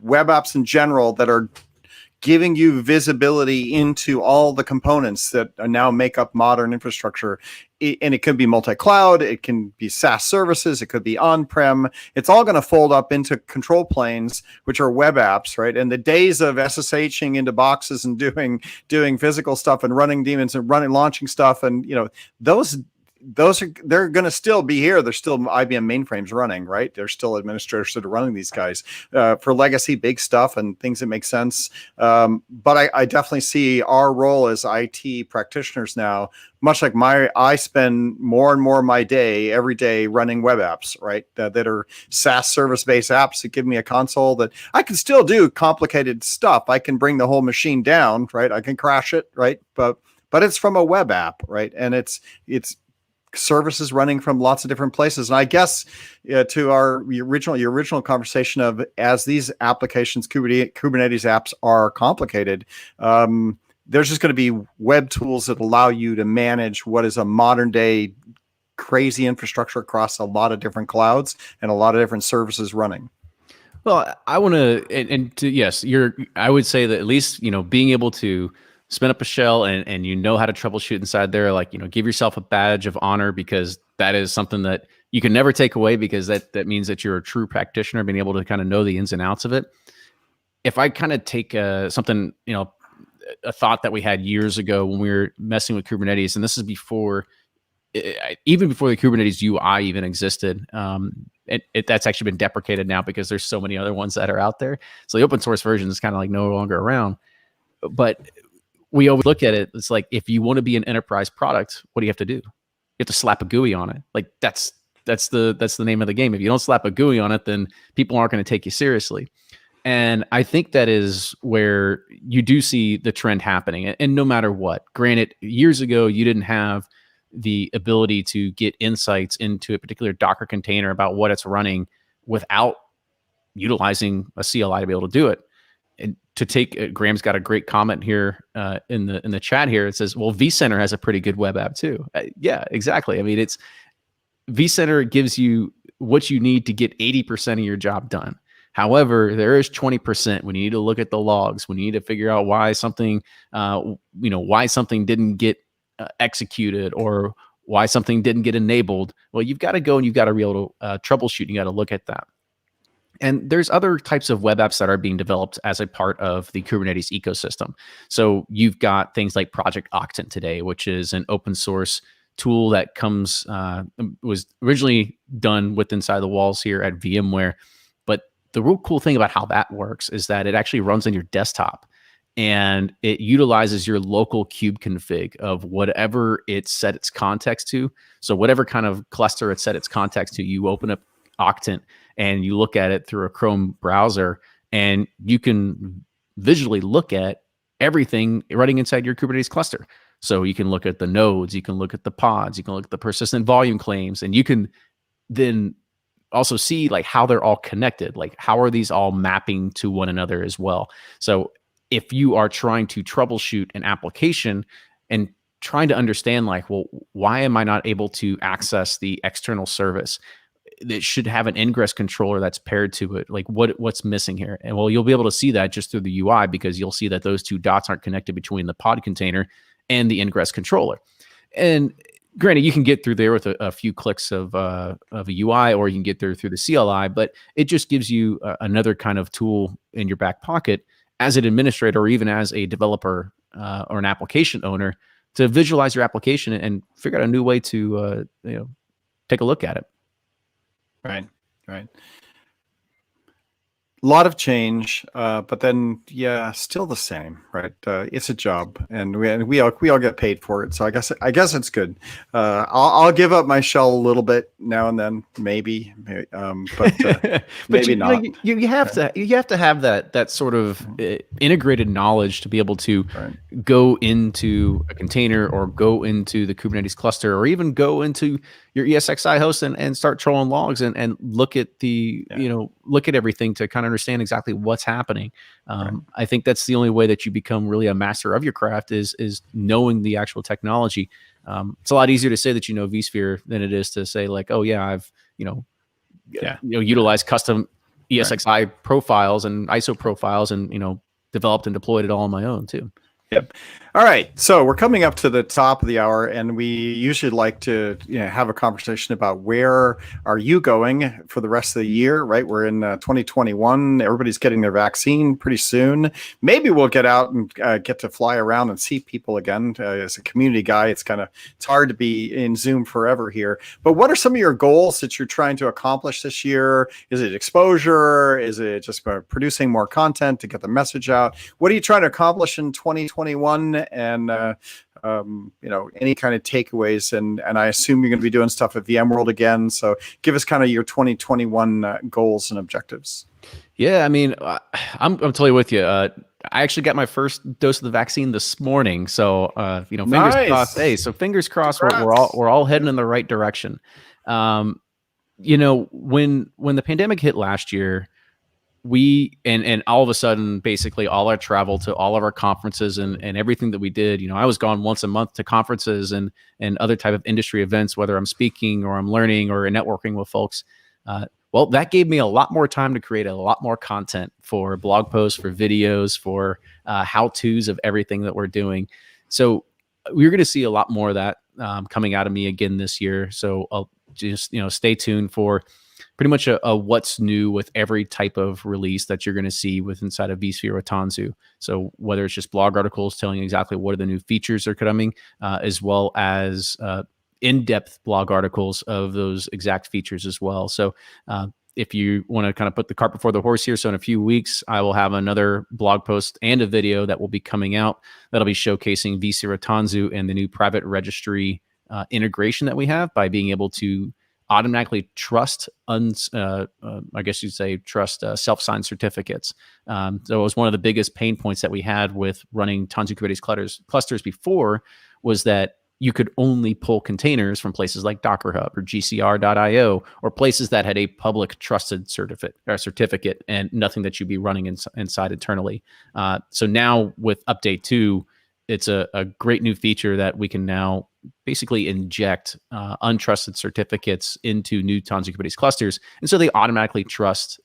S1: web apps in general that are giving you visibility into all the components that now make up modern infrastructure. And it can be multi-cloud, it can be SaaS services, it could be on-prem. It's all going to fold up into control planes, which are web apps, right? And the days of SSHing into boxes and doing physical stuff and running daemons and launching stuff, and they're going to still be here. There's still IBM mainframes running, right? There's still administrators that are running these guys for legacy big stuff and things that make sense. But I definitely see our role as IT practitioners now, much like I spend more and more of my day every day running web apps, right? That are SaaS service-based apps that give me a console that I can still do complicated stuff. I can bring the whole machine down, right? I can crash it, right? But it's from a web app, right? And it's services running from lots of different places. And I guess to your original conversation of, as these applications, Kubernetes apps are complicated, there's just going to be web tools that allow you to manage what is a modern day crazy infrastructure across a lot of different clouds and a lot of different services running.
S4: Well, I want to, yes, I would say that at least, being able to spin up a shell and how to troubleshoot inside there, like, give yourself a badge of honor, because that is something that you can never take away, because that means that you're a true practitioner, being able to kind of know the ins and outs of it. If I kind of take something, a thought that we had years ago when we were messing with Kubernetes, and this is before, even before the Kubernetes UI even existed. That's actually been deprecated now because there's so many other ones that are out there. So the open source version is kind of like no longer around. But we always look at it. It's like, if you want to be an enterprise product, what do you have to do? You have to slap a GUI on it. Like that's the name of the game. If you don't slap a GUI on it, then people aren't going to take you seriously. And I think that is where you do see the trend happening. And no matter what, granted, years ago, you didn't have the ability to get insights into a particular Docker container about what it's running without utilizing a CLI to be able to do it. And to take, Graham's got a great comment here in the chat here. It says, well, vCenter has a pretty good web app too. Yeah, exactly. I mean, it's vCenter gives you what you need to get 80% of your job done. However, there is 20% when you need to look at the logs, when you need to figure out why something, why something didn't get executed, or why something didn't get enabled. Well, you've got to go and you've got to be able to troubleshoot. You got to look at that. And there's other types of web apps that are being developed as a part of the Kubernetes ecosystem. So you've got things like Project Octant today, which is an open source tool that was originally done with inside the walls here at VMware. But the real cool thing about how that works is that it actually runs on your desktop, and it utilizes your local kube config of whatever it's set its context to. So whatever kind of cluster it's set its context to, you open up Octant and you look at it through a Chrome browser, and you can visually look at everything running inside your Kubernetes cluster. So you can look at the nodes, you can look at the pods, you can look at the persistent volume claims, and you can then also see like how they're all connected, like how are these all mapping to one another as well. So if you are trying to troubleshoot an application and trying to understand like, well, why am I not able to access the external service? It should have an ingress controller that's paired to it. Like what's missing here? And well, you'll be able to see that just through the UI, because you'll see that those two dots aren't connected between the pod container and the ingress controller. And granted, you can get through there with a few clicks of a UI, or you can get there through the CLI, but it just gives you another kind of tool in your back pocket as an administrator, or even as a developer or an application owner, to visualize your application and figure out a new way to take a look at it.
S1: Right. A lot of change, but then still the same, right? It's a job, and we all get paid for it. So I guess it's good. I'll give up my shell a little bit now and then, maybe, but maybe not.
S4: You have to have that sort of integrated knowledge to be able to go into a container, or go into the Kubernetes cluster, or even go into your ESXi host and start trolling logs and look at look at everything to kind of understand exactly what's happening. I think that's the only way that you become really a master of your craft, is knowing the actual technology. It's a lot easier to say that you know vSphere than it is to say like, oh yeah, I've utilized custom ESXi profiles and ISO profiles, and developed and deployed it all on my own too.
S1: Yep. All right. So we're coming up to the top of the hour, and we usually like to have a conversation about where are you going for the rest of the year, right? We're in 2021. Everybody's getting their vaccine pretty soon. Maybe we'll get out and get to fly around and see people again. As a community guy, it's hard to be in Zoom forever here. But what are some of your goals that you're trying to accomplish this year? Is it exposure? Is it just producing more content to get the message out? What are you trying to accomplish in 2021? And any kind of takeaways, and I assume you're going to be doing stuff at VMworld again. So give us kind of your 2021 goals and objectives.
S4: Yeah, I mean, I'm totally with you. I actually got my first dose of the vaccine this morning, so fingers crossed. Hey, so fingers crossed, we're all heading in the right direction. When the pandemic hit last year, we and all of a sudden, basically all our travel to all of our conferences and everything that we did, I was gone once a month to conferences and other type of industry events, whether I'm speaking or I'm learning or networking with folks. Well, that gave me a lot more time to create a lot more content for blog posts, for videos, for how-tos of everything that we're doing. So we're going to see a lot more of that coming out of me again this year. So just stay tuned for pretty much a what's new with every type of release that you're going to see with inside of vSphere or Tanzu. So whether it's just blog articles telling you exactly what are the new features are coming, as well as in-depth blog articles of those exact features as well. So if you want to kind of put the cart before the horse here, so in a few weeks, I will have another blog post and a video that will be coming out that'll be showcasing vSphere Tanzu and the new private registry integration that we have by being able to automatically trust, I guess you'd say trust self-signed certificates. So it was one of the biggest pain points that we had with running Tanzu Kubernetes clusters before, was that you could only pull containers from places like Docker Hub or GCR.io, or places that had a public trusted certificate and nothing that you'd be running inside internally. So now with update 2, it's a great new feature that we can now basically inject untrusted certificates into new Tanzu Kubernetes clusters, and so they automatically trust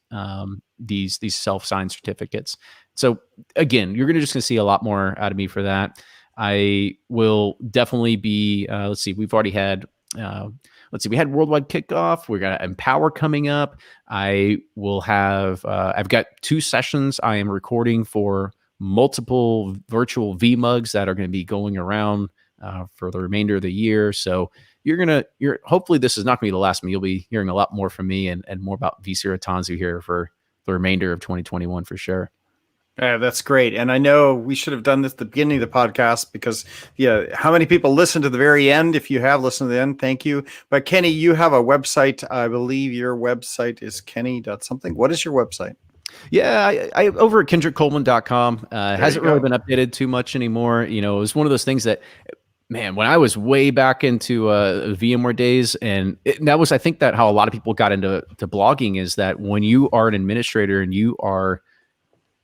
S4: these self-signed certificates. So again, you're just going to see a lot more out of me for that. I will definitely be. Let's see, we've already had. We had Worldwide Kickoff. We're gonna Empower coming up. I will have. I've got 2 sessions I am recording for multiple virtual VMugs that are going to be going around for the remainder of the year. So you're hopefully this is not going to be the last one. You'll be hearing a lot more from me and more about vSphere Tanzu here for the remainder of 2021 for sure.
S1: Yeah, that's great. And I know we should have done this at the beginning of the podcast because, how many people listen to the very end? If you have listened to the end, thank you. But Kenny, you have a website. I believe your website is kenny.something. What is your website?
S4: Yeah, I over at KendrickColeman.com. Hasn't really been updated too much anymore. It was one of those things that, man, when I was way back into VMware days, and that was, I think, that how a lot of people got into blogging, is that when you are an administrator and you are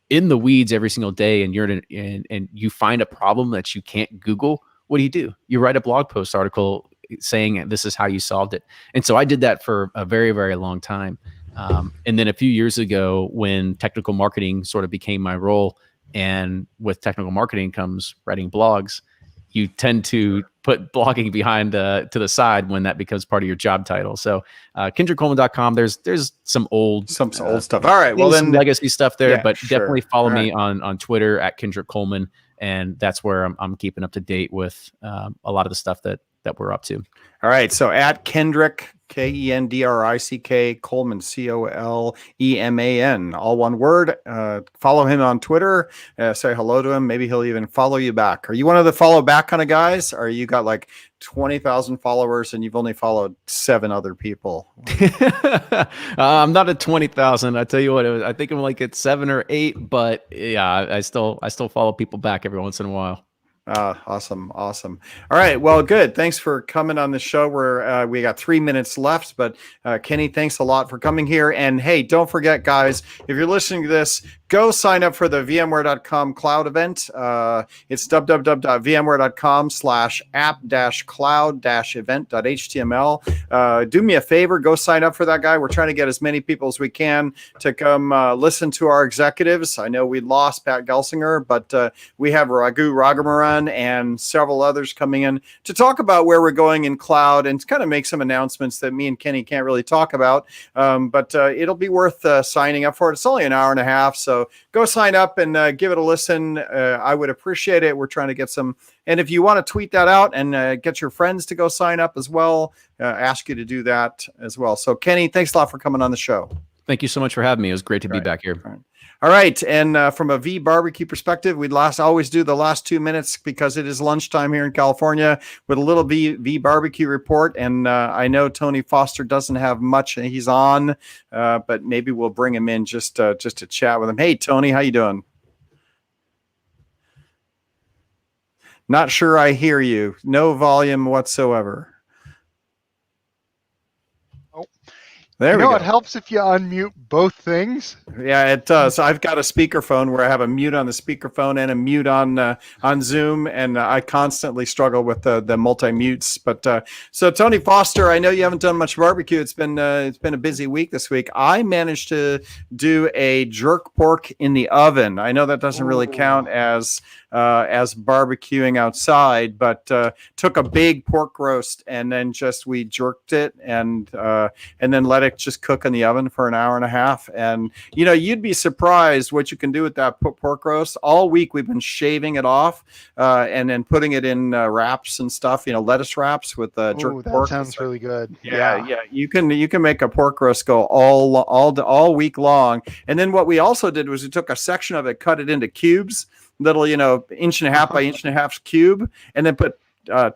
S4: in the weeds every single day, and and you find a problem that you can't Google, what do? You write a blog post article saying this is how you solved it. And so I did that for a very, very long time. And then a few years ago, when technical marketing sort of became my role, and with technical marketing comes writing blogs, you tend to put blogging behind to the side when that becomes part of your job title. So KendrickColeman.com, there's some old
S1: stuff. All right. Well, then
S4: some legacy stuff there, but
S1: sure.
S4: Definitely follow me on Twitter at Kendrick Coleman. And that's where I'm keeping up to date with a lot of the stuff that we're up to.
S1: All right. So at Kendrick, KENDRICK, Coleman, COLEMAN, all one word. Follow him on Twitter. Say hello to him. Maybe he'll even follow you back. Are you one of the follow back kind of guys? Or you got like 20,000 followers and you've only followed 7 other people?
S4: I'm not at 20,000. I tell you what, I think I'm like at 7 or 8. But yeah, I still follow people back every once in a while.
S1: Awesome. All right. Well, good. Thanks for coming on the show. We got 3 minutes left, but Kenny, thanks a lot for coming here. And hey, don't forget, guys, if you're listening to this, go sign up for the VMware.com cloud event. It's www.vmware.com/app-cloud-event.html. Do me a favor, go sign up for that guy. We're trying to get as many people as we can to come listen to our executives. I know we lost Pat Gelsinger, but we have Raghu Raghumaran and several others coming in to talk about where we're going in cloud and to kind of make some announcements that me and Kenny can't really talk about. But it'll be worth signing up for it. It's only an hour and a half, so go sign up and give it a listen. I would appreciate it. We're trying to get some, and if you want to tweet that out and get your friends to go sign up as well, ask you to do that as well. So Kenny, thanks a lot for coming on the show.
S4: Thank you so much for having me. It was great to be back here.
S1: All right. And from a V barbecue perspective, we'd always do the last 2 minutes because it is lunchtime here in California with a little V barbecue report. And I know Tony Foster doesn't have much and he's on, but maybe we'll bring him in just to chat with him. Hey, Tony, how you doing? Not sure I hear you. No volume whatsoever. There we
S5: You know,
S1: go.
S5: it helps if you unmute both things.
S1: Yeah, it does. I've got a speakerphone where I have a mute on the speakerphone and a mute on Zoom, and I constantly struggle with the multi mutes. But so Tony Foster, I know you haven't done much barbecue. It's been a busy week this week. I managed to do a jerk pork in the oven. I know that doesn't really count as barbecuing outside, but took a big pork roast and then we jerked it and then let it just cook in the oven for an hour and a half. And you'd be surprised what you can do with that pork roast. All week we've been shaving it off and then putting it in wraps and stuff. Lettuce wraps with jerk
S5: that
S1: pork.
S5: sounds really good.
S1: Yeah. You can make a pork roast go all week long. And then what we also did was we took a section of it, cut it into cubes, little inch and a half by inch and a half cube, and then put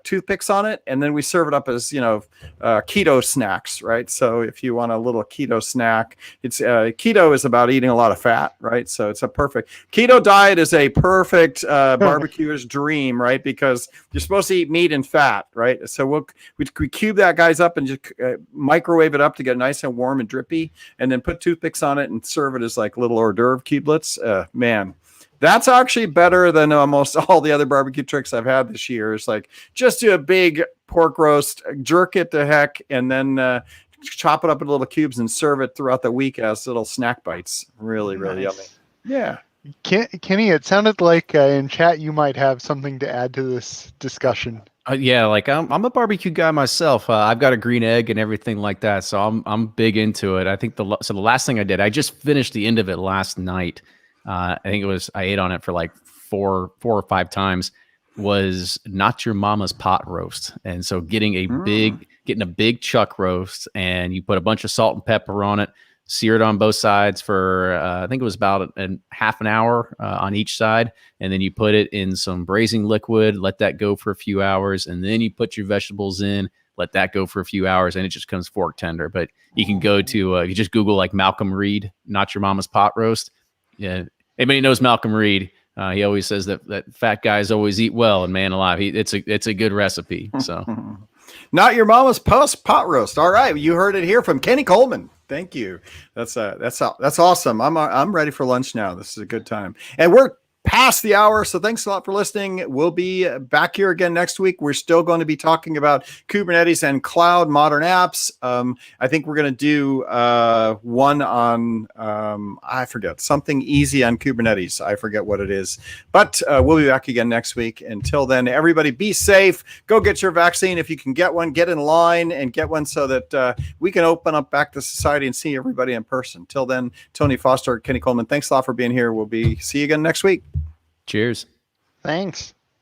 S1: toothpicks on it, and then we serve it up as keto snacks, right? So if you want a little keto snack, it's keto is about eating a lot of fat, right? So it's a perfect keto diet is a perfect barbecuer's dream, right? Because you're supposed to eat meat and fat, right? So we cube that guys up and just microwave it up to get nice and warm and drippy, and then put toothpicks on it and serve it as like little hors d'oeuvre cubelets. Man, that's actually better than almost all the other barbecue tricks I've had this year. It's like just do a big pork roast, jerk it to heck, and then chop it up in little cubes and serve it throughout the week as little snack bites. Really, really yummy. Yeah.
S5: Kenny, it sounded like in chat you might have something to add to this discussion.
S4: Yeah, like I'm a barbecue guy myself. I've got a green egg and everything like that, so I'm big into it. I think the last thing I did, I just finished the end of it last night. I think I ate on it for like four or five times, was Not Your Mama's pot roast. And so getting a big chuck roast, and you put a bunch of salt and pepper on it, sear it on both sides for, I think it was about half an hour on each side. And then you put it in some braising liquid, let that go for a few hours. And then you put your vegetables in, let that go for a few hours, and it just comes fork tender. But you can go to, if you just Google like Malcolm Reed, Not Your Mama's pot roast. Yeah, anybody knows Malcolm Reed. He always says that fat guys always eat well, and man alive, it's a good recipe. So,
S1: Not Your Mama's pot roast. All right, you heard it here from Kenny Coleman. Thank you. That's awesome. I'm ready for lunch now. This is a good time, and we're past the hour. So thanks a lot for listening. We'll be back here again next week. We're still going to be talking about Kubernetes and cloud modern apps. I think we're going to do one on, I forget, something easy on Kubernetes. I forget what it is, but we'll be back again next week. Until then, everybody be safe. Go get your vaccine. If you can get one, get in line and get one so that we can open up back to society and see everybody in person. Till then, Tony Foster, Kenny Coleman, thanks a lot for being here. See you again next week.
S4: cheers.
S5: Thanks.